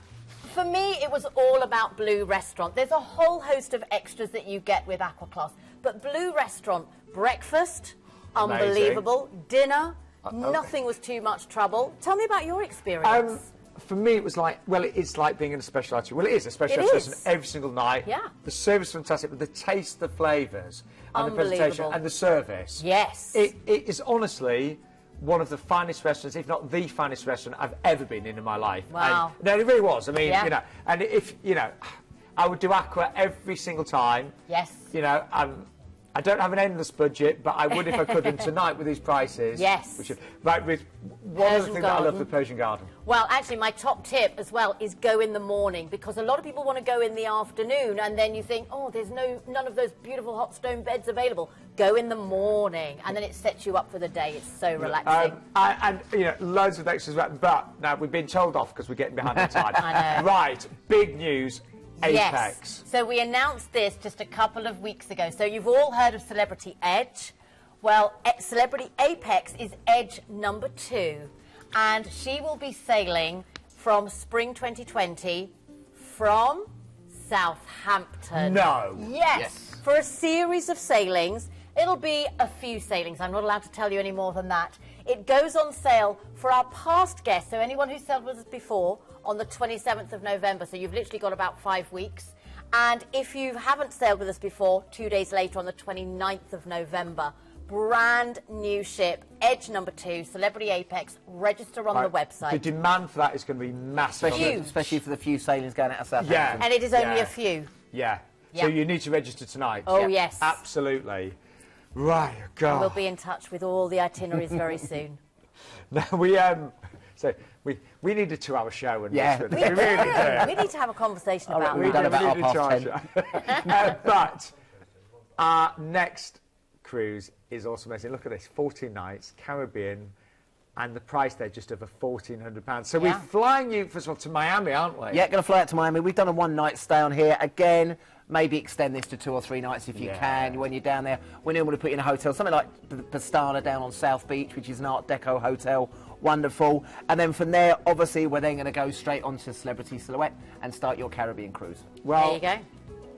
for me, it was all about Blue Restaurant. There's a whole host of extras that you get with Aqua Class, but Blue Restaurant, breakfast, unbelievable, dinner, nothing was too much trouble. Tell me about your experience. For me, it was like, well, it's like being in a special item. Well, it is a special It item is. every single night. Yeah. The service is fantastic, but the taste, the flavours, and the presentation, and the service. Yes. It is honestly one of the finest restaurants, if not the finest restaurant I've ever been in my life. Wow. And, no, it really was. I mean, and if, I would do Aqua every single time. Yes. I don't have an endless budget, but I would if I could. And tonight with these prices, Yes. Right, Ruth, one of the things that I love the Persian Garden. Well, actually, my top tip as well is go in the morning, because a lot of people want to go in the afternoon, and then you think, oh, there's none of those beautiful hot stone beds available. Go in the morning, and then it sets you up for the day. It's so relaxing. And loads of extras. But now we've been told off because we're getting behind on time. I know. Right, big news. Apex. Yes. So we announced this just a couple of weeks ago. So you've all heard of Celebrity Edge. Well, Celebrity Apex is Edge number 2. And she will be sailing from spring 2020 from Southampton. No. Yes. For a series of sailings. It'll be a few sailings. I'm not allowed to tell you any more than that. It goes on sale for our past guests, so anyone who sailed with us before, on the 27th of November. So you've literally got about 5 weeks. And if you haven't sailed with us before, 2 days later on the 29th of November. Brand new ship, Edge number 2, Celebrity Apex. Register on the website. The demand for that is going to be massive. Especially for the few sailings going out of Southampton. Yeah. And it is only a few. Yeah. So you need to register tonight. Oh, yes. Absolutely. Right, God. We'll be in touch with all the itineraries very soon. Now we need a 2-hour show. And we really do. We need to have a conversation about we've that. done about 10:30. But our next cruise is also amazing. Look at this, 14 nights, Caribbean, and the price there just over £1,400. So we're flying you, first of all, to Miami, aren't we? Yeah, going to fly out to Miami. We've done a one-night stay on here. Again, maybe extend this to 2 or 3 nights if you can when you're down there. We normally put you in a hotel, something like the Pastana down on South Beach, which is an Art Deco hotel. Wonderful. And then from there, obviously, we're then going to go straight onto Celebrity Silhouette and start your Caribbean cruise. Well, there you go.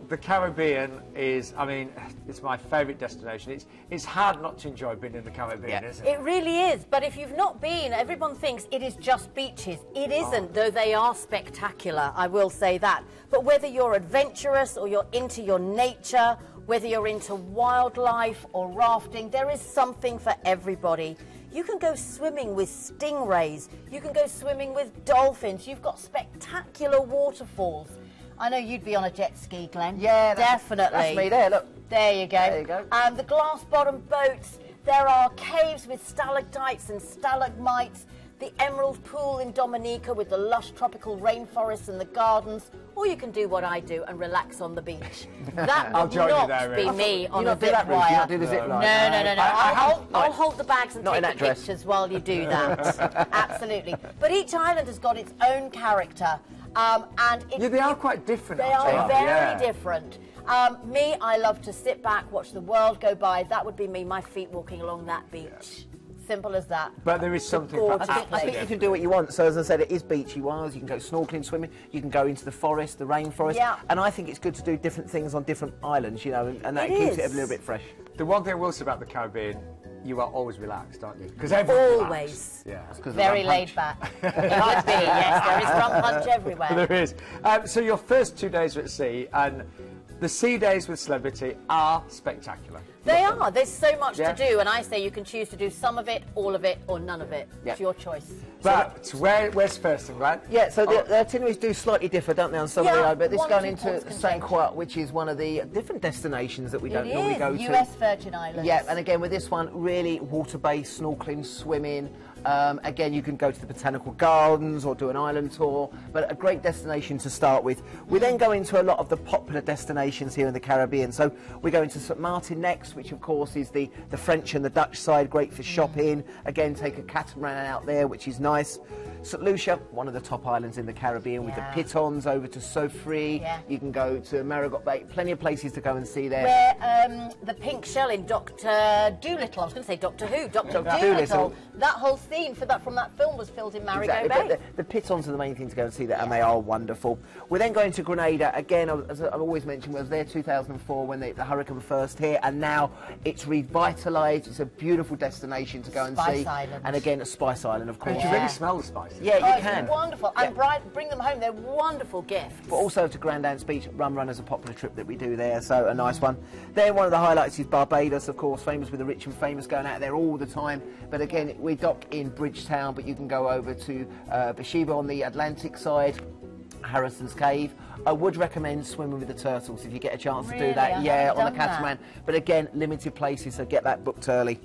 The Caribbean is, I mean, it's my favourite destination. It's hard not to enjoy being in the Caribbean, isn't it? It really is. But if you've not been, everyone thinks it is just beaches. It isn't, though they are spectacular, I will say that. But whether you're adventurous or you're into your nature, whether you're into wildlife or rafting, there is something for everybody. You can go swimming with stingrays. You can go swimming with dolphins. You've got spectacular waterfalls. I know you'd be on a jet ski, Glenn. Yeah, definitely. That's me there, look. There you go. There you go. The glass-bottom boats. There are caves with stalactites and stalagmites. The Emerald Pool in Dominica with the lush tropical rainforests and the gardens. Or you can do what I do and relax on the beach. That would not be me on a zip wire. You not do the zip line? No. I'll hold the bags and take the pictures while you do that. Absolutely. But each island has got its own character. They are quite different. They are very different. Me, I love to sit back, watch the world go by. That would be me, my feet walking along that beach. Simple as that. But there is something. I think you can do what you want. So as I said, it is beachy wild. You can go snorkeling, swimming. You can go into the forest, the rainforest. Yeah. And I think it's good to do different things on different islands, you know, and that keeps it a little bit fresh. The one thing I will say about the Caribbean, you are always relaxed, aren't you? Because always. Yeah. Very laid back. It would be, yes. There is rum punch everywhere. There is. So your first 2 days are at sea, and the sea days with Celebrity are spectacular. They are. There's so much to do, and I say you can choose to do some of it, all of it, or none of it. It's your choice. But where's first, right? Yeah, so the itineraries do slightly differ, don't they, on some of the islands, but this going into St. Croix, which is one of the different destinations that we don't normally go to. US Virgin Islands. Yeah, and again with this one, really water-based, snorkeling, swimming. Again, you can go to the botanical gardens or do an island tour, but a great destination to start with. We then go into a lot of the popular destinations here in the Caribbean. So we go into St. Martin next, which of course is the French and the Dutch side, great for shopping. Again, take a catamaran out there, which is nice. St. Lucia, one of the top islands in the Caribbean, with the pitons over to Sofri. You can go to Marigot Bay, plenty of places to go and see there. Where the pink shell in Dr. Dolittle, I was going to say Doctor Who, Dr. Dolittle, that whole scene from that film was filmed in Marigot Bay. But the pitons are the main thing to go and see there, and they are wonderful. We're then going to Grenada. Again, as I've always mentioned, we was there 2004 when the hurricane first hit, and now it's revitalised. It's a beautiful destination to go and see. Spice Island. And again, a Spice Island, of course. You really smell the spices. Yeah, you can. It's wonderful. And bring them home. They're wonderful gifts. But also to Grand Anse Beach, Rum Run is a popular trip that we do there, so a nice one. Then one of the highlights is Barbados, of course, famous with the rich and famous, going out there all the time. But again, we dock in Bridgetown, but you can go over to Bathsheba on the Atlantic side, Harrison's Cave. I would recommend swimming with the turtles if you get a chance to do that. Yeah, on the catamaran. But again, limited places, so get that booked early.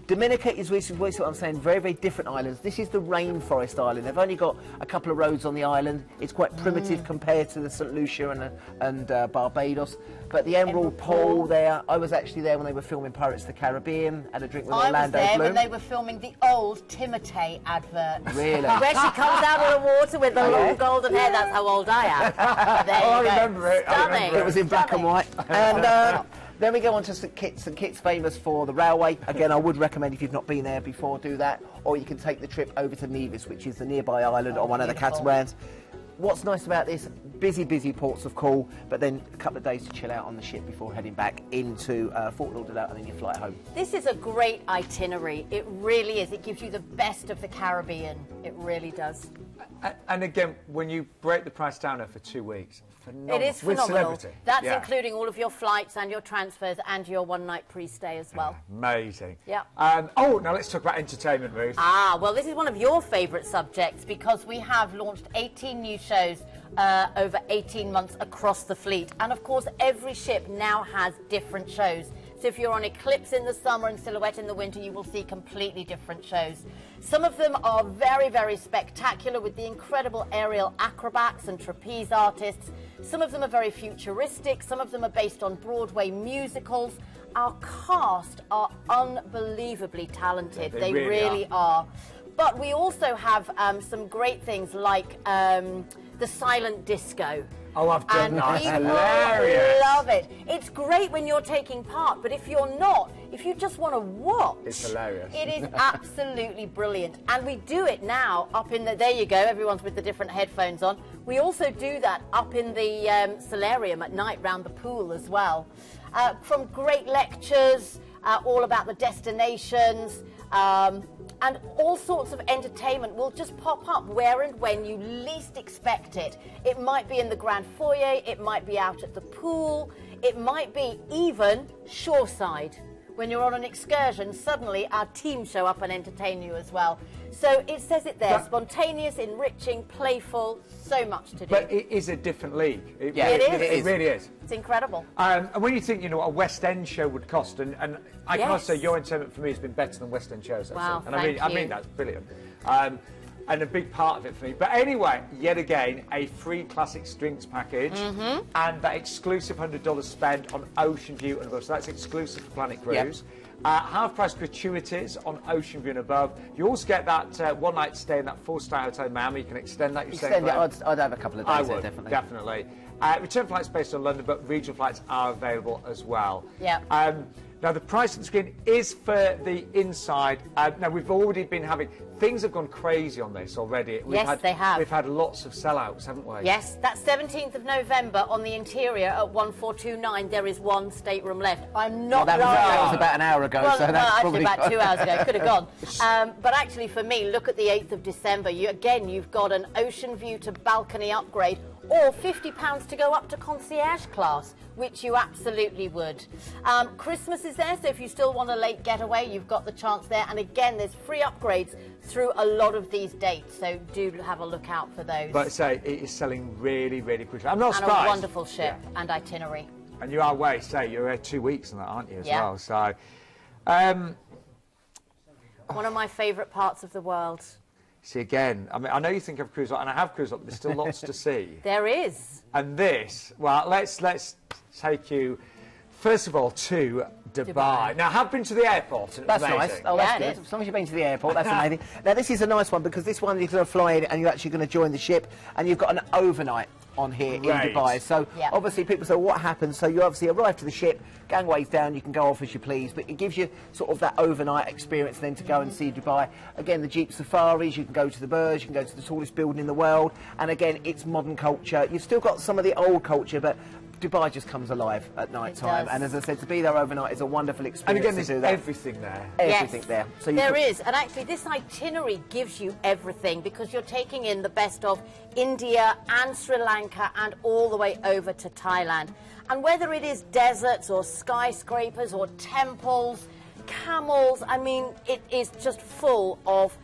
Dominica is what I'm saying, very, very different islands. This is the rainforest island. They've only got a couple of roads on the island. It's quite primitive compared to the St. Lucia and Barbados. But the Emerald Pool there, I was actually there when they were filming Pirates of the Caribbean, had a drink with Orlando Bloom. I was there when they were filming the old Timotei advert. Really? Where she comes out of the water with the long golden hair. That's how old I am. There I remember it. Stunning. It was in black and white. And then we go on to St. Kitts. St. Kitts famous for the railway. Again, I would recommend if you've not been there before, do that. Or you can take the trip over to Nevis, which is the nearby island on one of the catamarans. What's nice about this, busy ports of call, but then a couple of days to chill out on the ship before heading back into Fort Lauderdale and then you fly home. This is a great itinerary. It really is. It gives you the best of the Caribbean. It really does. And again, when you break the price down for 2 weeks, phenomenal. It is With phenomenal. Celebrity. That's including all of your flights and your transfers and your one-night pre-stay as well. Amazing. Yeah. Now let's talk about entertainment, Ruth. Well, this is one of your favourite subjects because we have launched 18 new shows over 18 months across the fleet. And, of course, every ship now has different shows. So if you're on Eclipse in the summer and Silhouette in the winter, you will see completely different shows. Some of them are very, very spectacular with the incredible aerial acrobats and trapeze artists. Some of them are very futuristic. Some of them are based on Broadway musicals. Our cast are unbelievably talented. Yeah, they really are. But we also have some great things like the silent disco. Oh, I've done And that. people Hilarious. love it. It's great when you're taking part, but if you're not, if you just want to watch, It's hilarious. It is absolutely brilliant. And we do it now up in the, there you go, everyone's with the different headphones on. We also do that up in the solarium at night round the pool as well. From great lectures, all about the destinations, and all sorts of entertainment will just pop up where and when you least expect it. It might be in the grand foyer, it might be out at the pool, it might be even shoreside. When you're on an excursion, suddenly our team show up and entertain you as well. So it says it there, spontaneous, enriching, playful, so much to do. But it is a different league. It is. It really is. It's incredible. And when you think, you know, what a West End show would cost, and I can also say your entertainment for me has been better than West End shows. Wow, and thank I you. mean that's brilliant. And a big part of it for me. But anyway, yet again, a free classics drinks package and that exclusive $100 spend on Ocean View and above. So that's exclusive for Planet Cruise. Half-price gratuities on Ocean View and above. You also get that one-night stay in that 4-star hotel in Miami. You can extend that. Extend it. I'd have a couple of days I there, would, definitely. Return flights based on London, but regional flights are available as well. Yeah. Now, the price on the screen is for the inside. Now, we've already been having... Things have gone crazy on this already. They have. We've had lots of sellouts, haven't we? Yes, that's 17th of November on the interior at 1429. There is one stateroom left. I'm not Well, that was about an hour ago, Well, so that's actually probably... about 2 hours ago. Could have gone. But actually, for me, look at the 8th of December. You've got an ocean view to balcony upgrade, or £50 to go up to concierge class, which you absolutely would. Christmas is there, so if you still want a late getaway, you've got the chance there. And again, there's free upgrades through a lot of these dates, so do have a look out for those. But say it is selling really, really quickly. I'm not surprised. And a wonderful ship and itinerary. And you are away, say you're here 2 weeks on that, aren't you, as well? So, one of my favourite parts of the world. see again. I mean, I know you think I've cruised up, and I have cruised up, but there's still lots to see. There is. And this, well, let's take you first of all to Dubai. Now, I have been to the airport, and That's it's amazing. nice. Oh, that's Yeah, it good. is. As long as you've been to the airport, that's amazing. Now, this is a nice one because this one you're going to fly in and you're actually going to join the ship, and you've got an overnight on here in Great. Dubai. So Yeah. obviously people say, what happens? So you obviously arrive to the ship, gangway's down, you can go off as you please, but it gives you sort of that overnight experience then to go and see Dubai. Again, the Jeep safaris, you can go to the Burj, you can go to the tallest building in the world, and again, it's modern culture. You've still got some of the old culture, but Dubai just comes alive at night time. does. And as I said, to be there overnight is a wonderful And experience again, to there's do that. everything there. Everything Yes. there. So you There could- is, and actually this itinerary gives you everything because you're taking in the best of India and Sri Lanka and all the way over to Thailand. And whether it is deserts or skyscrapers or temples, camels, I mean, it is just full of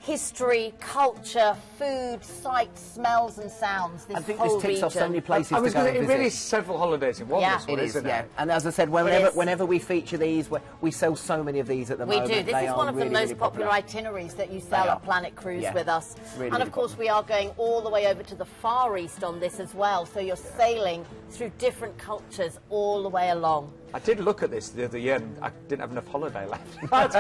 history, culture, food, sights, smells and sounds. This I think whole this ticks off so region. many places I to was go gonna, and it visit. really is several holidays in one, Yeah. this one, It is, isn't yeah. it? And as I said, is. whenever we feature these, we sell so many of these at the We moment. do. This They is are one of the really, most really popular itineraries that you sell They are. at Planet Cruise Yeah. with us. Really, and really of course, we are going all the way over to the Far East on this as well. So you're sailing through different cultures all the way along. I did look at this the other year, and I didn't have enough holiday left. But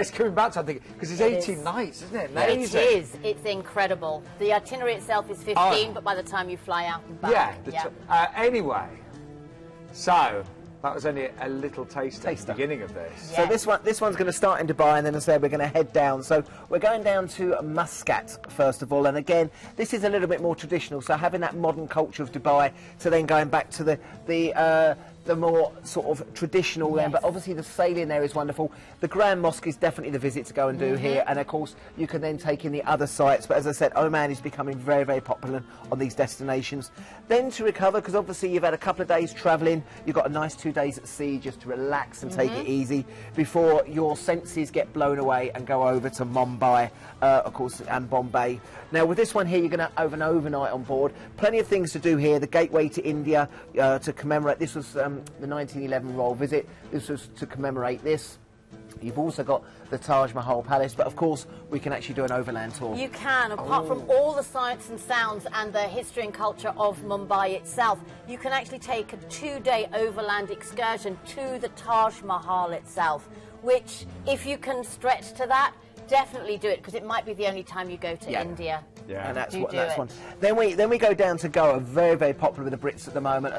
it's coming back to, I think, because it's It 18 is. nights, isn't it? It Amazing. is. It's incredible. The itinerary itself is 15, but by the time you fly out and back, Anyway, so that was only a little taster at the Taster. beginning of this. So Yeah. this one's going to start in Dubai, and then as I said, we're going to head down. So we're going down to Muscat first of all, and again, this is a little bit more traditional. So having that modern culture of Dubai, to then going back to the more sort of traditional then, but obviously the sailing there is wonderful. The Grand Mosque is definitely the visit to go and do here, and of course you can then take in the other sites. But as I said, Oman is becoming very, very popular on these destinations. Then to recover, because obviously you've had a couple of days travelling, you've got a nice 2 days at sea just to relax and take it easy before your senses get blown away and go over to Mumbai, of course, and Bombay. Now with this one here, you're going to have an overnight on board. Plenty of things to do here. The gateway to India to commemorate. This was the 1911 royal visit. This was to commemorate this. You've also got the Taj Mahal Palace, but of course we can actually do an overland tour. You can, apart from all the sights and sounds and the history and culture of Mumbai itself, you can actually take a 2-day overland excursion to the Taj Mahal itself, which, if you can stretch to that, definitely do it, because it might be the only time you go to India. Yeah, and that's Do one. Then we go down to Goa, very, very popular with the Brits at the moment.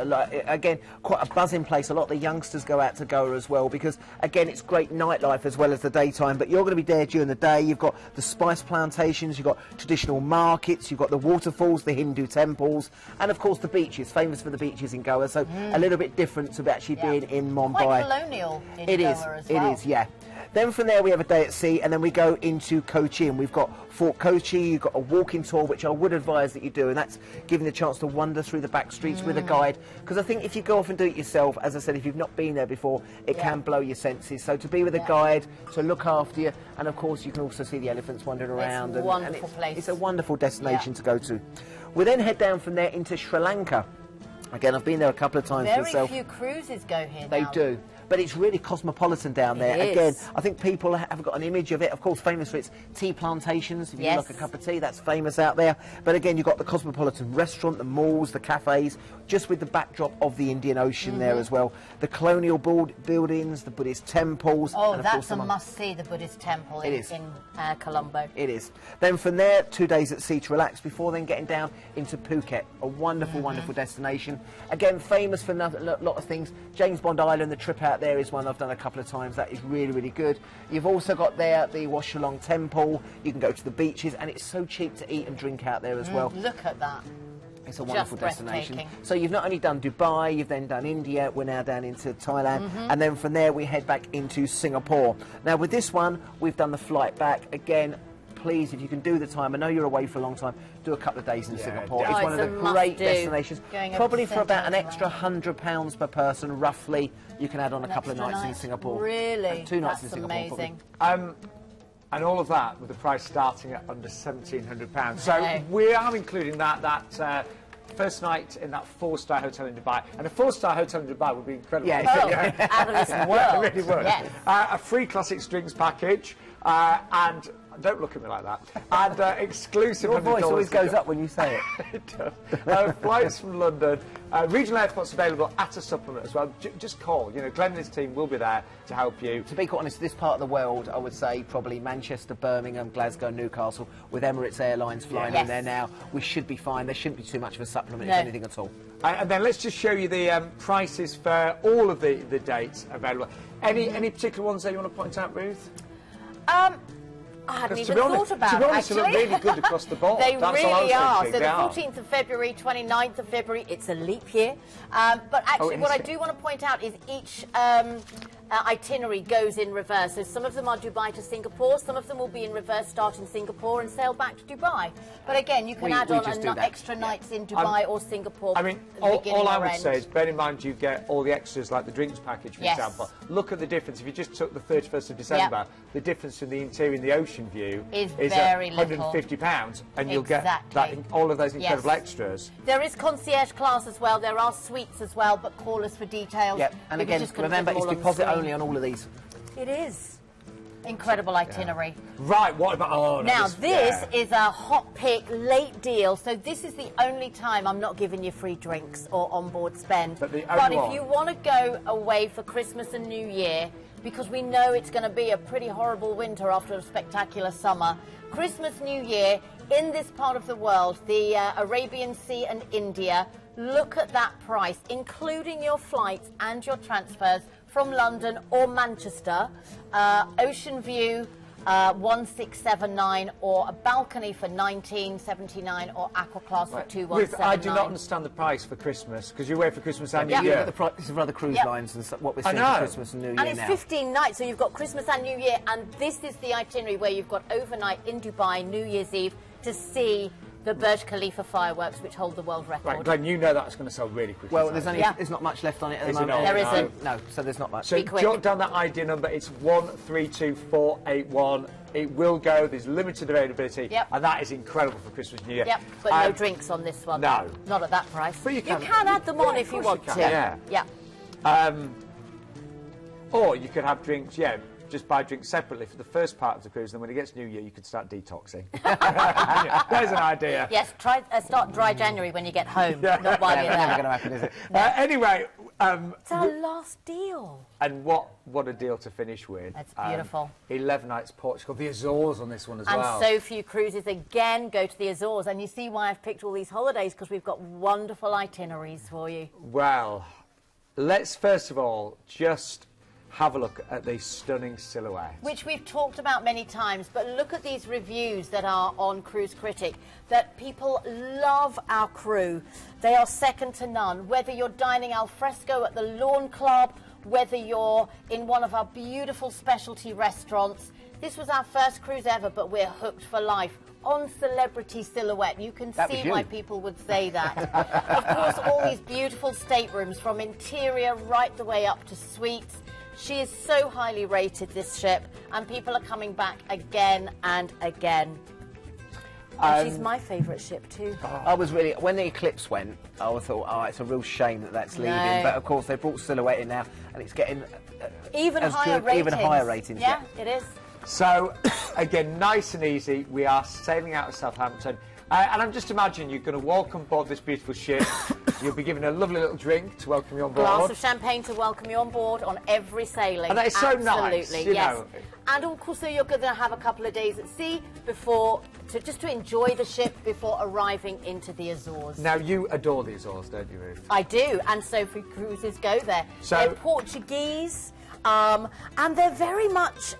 Again, quite a buzzing place. A lot of the youngsters go out to Goa as well because, again, it's great nightlife as well as the daytime. But you're going to be there during the day. You've got the spice plantations, you've got traditional markets, you've got the waterfalls, the Hindu temples, and of course the beaches. Famous for the beaches in Goa, so a little bit different to actually being in Mumbai. Quite colonial in Goa as well. It is, yeah. Then from there we have a day at sea, and then we go into Kochi, and we've got Fort Kochi. You've got a walking tour, which I would advise that you do, and that's giving the chance to wander through the back streets with a guide, because I think if you go off and do it yourself, as I said, if you've not been there before, it can blow your senses. So to be with a guide, to look after you, and of course you can also see the elephants wandering around. It's a wonderful place. It's a wonderful destination to go to. We then head down from there into Sri Lanka. Again, I've been there a couple of times myself. Very few cruises go here They now. do. But it's really cosmopolitan down there. It Again, is. I think people have got an image of it. Of course, famous for its tea plantations. If you like a cup of tea, that's famous out there. But again, you've got the cosmopolitan restaurant, the malls, the cafes, just with the backdrop of the Indian Ocean there as well. The colonial buildings, the Buddhist temples. Oh, and of that's course, a must-see, the Buddhist temple in Colombo. It is. Then from there, 2 days at sea to relax before then getting down into Phuket, a wonderful, wonderful destination. Again, famous for a lot of things. James Bond Island, the trip out there is one I've done a couple of times. That is really, really good. You've also got there the Washalong Temple. You can go to the beaches, and it's so cheap to eat and drink out there as well. Look at that. It's a wonderful destination. So you've not only done Dubai, you've then done India, we're now down into Thailand, and then from there we head back into Singapore. Now with this one, we've done the flight back. Again, please, if you can do the time, I know you're away for a long time, do a couple of days in Singapore. It's one of the great destinations. Probably for about an extra £100 per person, roughly, you can add on a couple of nights in Singapore. Really? 2 nights in That's Singapore. amazing. And all of that with the price starting at under £1,700. So we are including that first night in that 4-star hotel in Dubai. And a 4-star hotel in Dubai would be incredible. Yeah, out of this world. It really would. Yes. A free classics drinks package and... Don't look at me like that. And exclusive... Your voice always goes up when you say it. It does. Flights from London. Regional airports available at a supplement as well. Just call. You know, Glenn and his team will be there to help you. To be quite honest, this part of the world, I would say probably Manchester, Birmingham, Glasgow, Newcastle, with Emirates Airlines flying in there now, we should be fine. There shouldn't be too much of a supplement, if anything at all. And then let's just show you the prices for all of the dates available. Any particular ones that you want to point out, Ruth? I hadn't even thought about it, to be honest, actually. they look really good across the board. They That's really are. Thinking. So the 14th of February, 29th of February, it's a leap year. But actually, what I do want to point out is each itinerary goes in reverse. So some of them are Dubai to Singapore, some of them will be in reverse, start in Singapore and sail back to Dubai. But again, you can add on extra nights in Dubai or Singapore. I mean, all I would say is, bear in mind you get all the extras like the drinks package, for example. Look at the difference. If you just took the 31st of December, the difference in the interior and the ocean view is very £150, and you'll get all of those incredible extras. There is concierge class as well. There are suites as well, but call us for details. Yep, and again, remember, it's deposit only on all of these. It is. Incredible itinerary. Right, what about... now, this is a hot pick, late deal. So this is the only time I'm not giving you free drinks or onboard spend. But if you want to go away for Christmas and New Year, because we know it's going to be a pretty horrible winter after a spectacular summer, Christmas, New Year, in this part of the world, the Arabian Sea and India, look at that price, including your flights and your transfers from London or Manchester, Ocean View 1679, or a balcony for 1979, or Aqua Class for 2179. I do not understand the price for Christmas, because you're away for Christmas and New Year. The prices of other cruise lines and what we're seeing for Christmas and New Year now. And it's 15 nights, so you've got Christmas and New Year, and this is the itinerary where you've got overnight in Dubai, New Year's Eve, to see the Burj Khalifa fireworks, which hold the world record. Right, Glenn, you know that's going to sell really quickly. Well, there's not much left on it at the moment. There isn't. No, so there's not much. So jot down that ID number. It's 132481. It will go. There's limited availability, and that is incredible for Christmas and New Year. Yep, but no drinks on this one. No. Not at that price. But you can add them on if you want to. Yeah. Or you could have drinks, just buy drinks separately for the first part of the cruise, and then when it gets New Year, you could start detoxing. There's an idea. Yes, start dry January when you get home, not while you're there. Never going to happen, is it? Anyway, It's our last deal. And what a deal to finish with. That's beautiful. 11 nights Portugal, the Azores on this one as well. And so few cruises, again, go to the Azores. And you see why I've picked all these holidays, because we've got wonderful itineraries for you. Well, let's first of all just have a look at these stunning silhouettes. Which we've talked about many times, but look at these reviews that are on Cruise Critic, that people love our crew. They are second to none. Whether you're dining al fresco at the Lawn Club, whether you're in one of our beautiful specialty restaurants. This was our first cruise ever, but we're hooked for life on Celebrity Silhouette. You can see why people would say that. Of course, all these beautiful staterooms, from interior right the way up to suites. She is so highly rated, this ship, and people are coming back again and again. And she's my favourite ship too. I was really, when the Eclipse went, I thought, oh, it's a real shame that that's leaving. But of course, they brought Silhouette in now, and it's getting even higher ratings. Even higher ratings. Yeah, it is. So, again, nice and easy. We are sailing out of Southampton. And I'm just imagining you're going to walk on board this beautiful ship. You'll be given a lovely little drink to welcome you on board. Glass of champagne to welcome you on board on every sailing. And that is so nice. Absolutely, yes. And of course, so you're going to have a couple of days at sea before, just to enjoy the ship before arriving into the Azores. Now, you adore the Azores, don't you, Ruth? I do, and so few cruises go there. So, they're Portuguese. And they're very much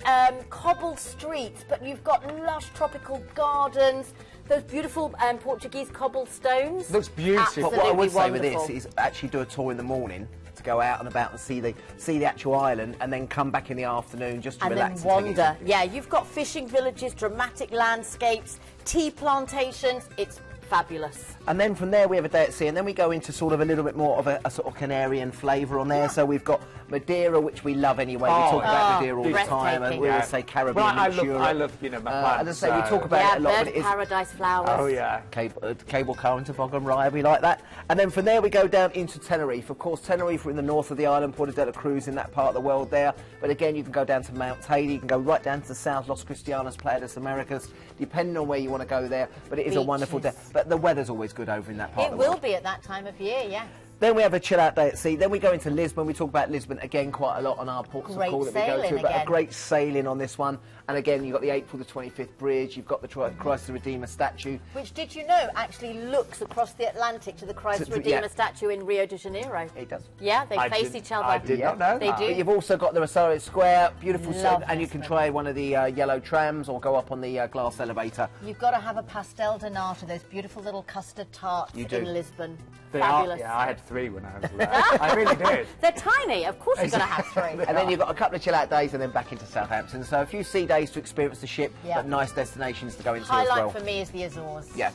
cobbled streets, but you've got lush tropical gardens, those beautiful Portuguese cobblestones. Looks beautiful. But what I would say with this is actually do a tour in the morning to go out and about and see the actual island, and then come back in the afternoon just to relax and wander. Yeah, you've got fishing villages, dramatic landscapes, tea plantations. It's fabulous. And then from there we have a day at sea, and then we go into sort of a little bit more of a sort of Canarian flavour on there. Yeah. So we've got Madeira, which we love anyway. We talk about Madeira all the time, and we always say Caribbean. Well, I love, you know, my plans. As I say, we talk about it a lot, but it is paradise flowers. Oh yeah, cable car into Boggan Rye, we like that. And then from there we go down into Tenerife. Of course, Tenerife, we're in the north of the island, Portobello cruise in that part of the world there. But again, you can go down to Mountaineer, you can go right down to the south, Los Cristianos, Playa de Americas, depending on where you want to go there. But it is a wonderful day. But the weather's always good over in that part of the world. It will be at that time of year, yes. Then we have a chill out day at sea. Then we go into Lisbon. We talk about Lisbon again quite a lot on our ports of call that we go to. But a great sailing on this one. And again, you've got the April the 25th bridge. You've got the Christ the Redeemer statue. Which, did you know, actually looks across the Atlantic to the Christ the Redeemer statue in Rio de Janeiro. It does. Yeah, they face each other. I did not know They do. But you've also got the Azores Square, beautiful set, and you can try one of the yellow trams or go up on the glass elevator. You've got to have a pastel de nata, those beautiful little custard tarts in Lisbon. Fabulous. Yeah, I had 3 when I was there. I really did. They're tiny. Of course you're going to have 3. And then you've got a couple of chill out days and then back into Southampton. So a few sea days to experience the ship, but nice destinations to go into as well. Highlight for me is the Azores. Yeah,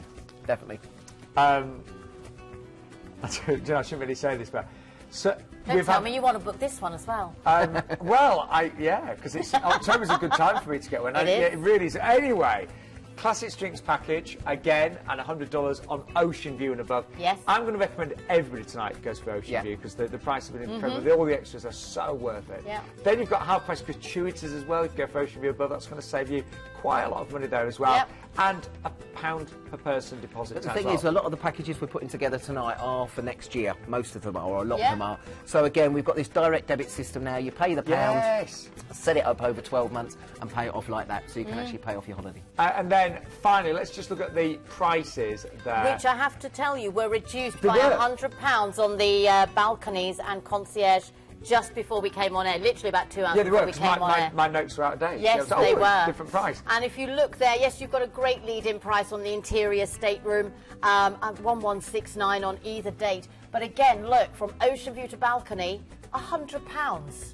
definitely. I shouldn't really say this, but... So, Don't tell me you want to book this one as well. Well, because October's a good time for me to get one. It really is. Anyway, Classics Drinks package, again, and $100 on Ocean View and above. Yes. I'm going to recommend everybody tonight goes for Ocean View, because the price has been incredible. All the extras are so worth it. Yeah. Then you've got half-price gratuities as well. If you go for Ocean View above, that's going to save you quite a lot of money there as well. Yep. And £1 per person deposit. But the thing is, a lot of the packages we're putting together tonight are for next year. Most of them are, or a lot of them are. So again, we've got this direct debit system now. You pay the pounds, set it up over 12 months, and pay it off like that, so you can actually pay off your holiday. And then finally, let's just look at the prices there. Which I have to tell you were reduced by £100 on the balconies and concierge just before we came on air, literally about 2 hours before we came on air. My notes were out of date. Yes, they were. Different price. And if you look there, yes, you've got a great lead-in price on the interior stateroom, at 1169 on either date. But again, look, from Ocean View to balcony, £100.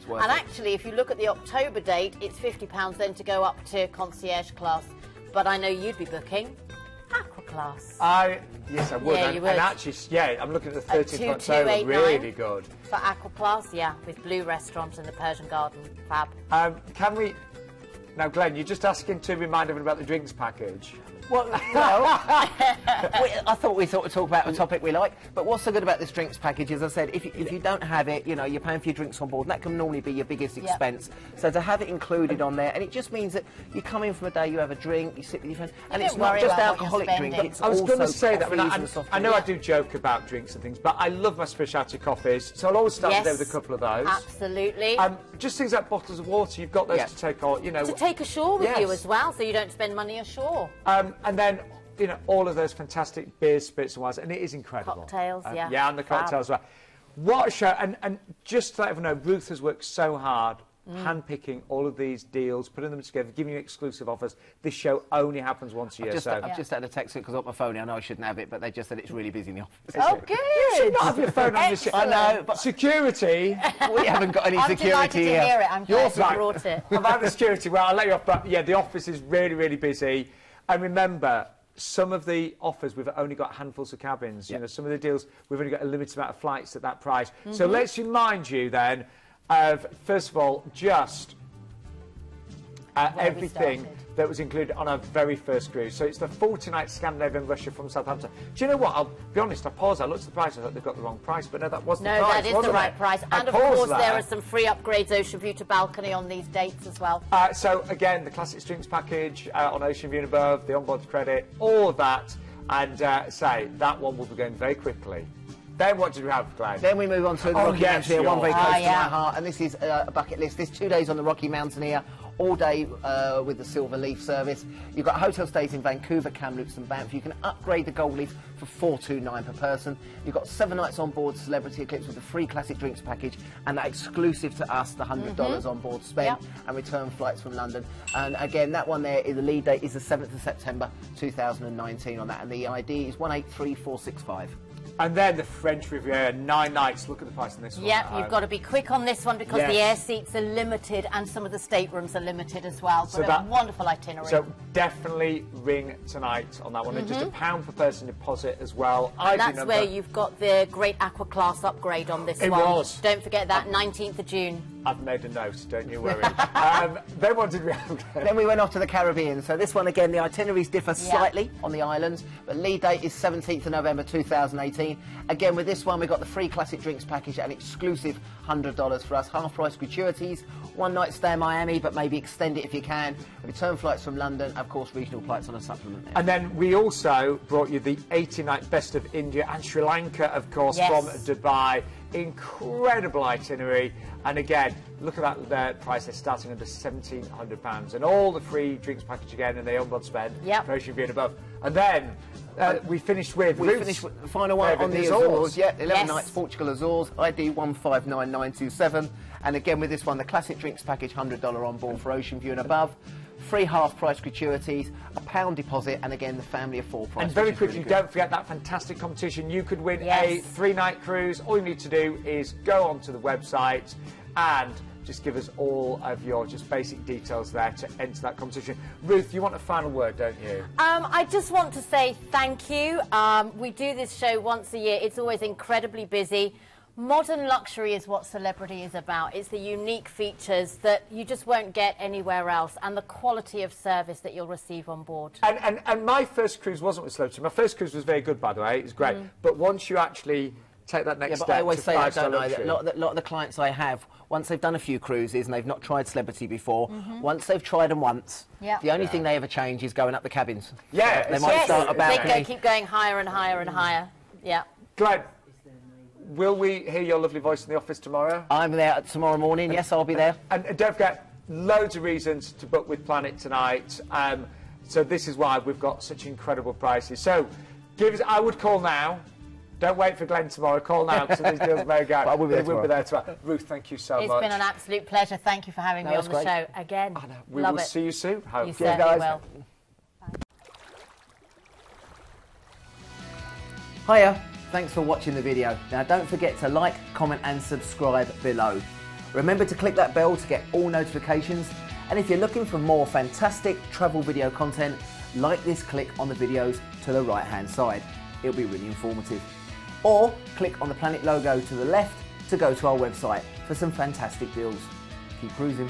And actually, if you look at the October date, it's £50 then to go up to concierge class. But I know you'd be booking Aqua Class. Yes, I would. Yeah, you would. And actually, I'm looking at the 13th of October. Really good. For Aqua Class, with Blue Restaurant and the Persian Garden. Fab. Can we Now, Glenn, you're just asking to remind everyone about the drinks package. Well, I thought we sort of talk about a topic we like, but what's so good about this drinks package, as I said, if you don't have it, you know, you're paying for your drinks on board, and that can normally be your biggest expense. So to have it included on there, and it just means that you come in from a day, you have a drink, you sit with your friends, and it's not just alcoholic drink, it's I was also going to say that, I know I do. do joke about drinks and things, but I love my specialty coffees, so I'll always start the day with a couple of those. Absolutely. Just things like bottles of water, you've got those to take on, you know. To take ashore with you as well, so you don't spend money ashore. And then, you know, all of those fantastic beers, spirits and wines, and it is incredible. Cocktails, Yeah, and the cocktails as well. What a show, and just to let everyone know, Ruth has worked so hard handpicking all of these deals, putting them together, giving you exclusive offers. This show only happens once a year. I've just had a text because I've got my phone. I know I shouldn't have it, but they just said it's really busy in the office. Oh, good. You should not have your phone on this. I know, but security. We haven't got any security here. here. To hear it. I'm glad you brought it. About the security, well, I'll let you off, but yeah, the office is really, really busy. And remember, some of the offers, we've only got handfuls of cabins. You know, some of the deals, we've only got a limited amount of flights at that price. So let's remind you then of, first of all, just everything that was included on our very first cruise. So it's the 40-night Scandinavia and Russia from Southampton. Do you know what? I'll be honest, I paused, I looked at the price, I thought they've got the wrong price, but no, that wasn't the price. No, that is the right price. And of course, there are some free upgrades, ocean view to balcony on these dates as well. So again, the classic drinks package on ocean view and above, the onboard credit, all of that. And say, that one will be going very quickly. Then what did we have, Glenn? Then we move on to the Rocky Mountaineer, one very close to my heart, and this is a bucket list. This 2 days on the Rocky Mountaineer, all day with the Silver Leaf service. You've got hotel stays in Vancouver, Kamloops and Banff. You can upgrade the Gold Leaf for $429 per person. You've got 7 nights on board Celebrity Eclipse with the free classic drinks package, and that exclusive to us, the $100 on board spend, and return flights from London. And again, that one there, the lead date is the 7th of September 2019 on that, and the ID is 183465. And then the French Riviera, 9 nights. Look at the price on this one. Yep, you've got to be quick on this one because the air seats are limited and some of the staterooms are limited as well. But a wonderful itinerary. So definitely ring tonight on that one. And just £1 per person deposit as well. And that's where you've got the great Aqua Class upgrade on this one. It was. Don't forget that, 19th of June. I've made a note, don't you worry. Then what did we have? Then we went off to the Caribbean. So this one, again, the itineraries differ slightly on the islands, but lead date is 17th of November 2018. Again, with this one, we've got the free classic drinks package and exclusive $100 for us. Half-price gratuities, 1 night stay in Miami, but maybe extend it if you can. Return flights from London, of course, regional flights on a supplement there. And then we also brought you the 80-night Best of India and Sri Lanka, of course, from Dubai. Incredible itinerary. And again, look at that price. They're starting under £1,700. And all the free drinks package again, and the onboard spend for ocean view and above. And then we finished with the final one on the Azores. Yeah, 11 nights, Portugal Azores, ID 159927. And again, with this one, the classic drinks package, $100 on board for ocean view and above. Free half-price gratuities, £1 deposit, and again, the family of 4 price. And very quickly, really don't forget that fantastic competition. You could win a 3-night cruise. All you need to do is go onto the website and just give us all of your just basic details there to enter that competition. Ruth, you want a final word, don't you? I just want to say thank you. We do this show once a year. It's always incredibly busy. Modern luxury is what Celebrity is about. It's the unique features that you just won't get anywhere else, and the quality of service that you'll receive on board. And my first cruise wasn't with Celebrity. My first cruise was very good, by the way. It was great. But once you actually take that next step, I always say that, don't I? Luxury. A lot of the clients I have, once they've done a few cruises and they've not tried Celebrity before, once they've tried them once, the only thing they ever change is going up the cabins. Yeah, they might start a balcony. They keep going higher and higher and higher. Yeah. Glenn, will we hear your lovely voice in the office tomorrow? I'm there tomorrow morning. Yes, I'll be there. And don't forget, loads of reasons to book with Planet tonight. So this is why we've got such incredible prices. So give us. I would call now. Don't wait for Glenn tomorrow. Call now because these deals may go. I will be there tomorrow. Ruth, thank you so much. It's been an absolute pleasure. Thank you for having me on the show again. We will see you soon. You certainly will. Hiya. Thanks for watching the video. Now don't forget to like, comment and subscribe below. Remember to click that bell to get all notifications, and if you're looking for more fantastic travel video content, like this click on the videos to the right hand side. It'll be really informative. Or click on the Planet logo to the left to go to our website for some fantastic deals. Keep cruising.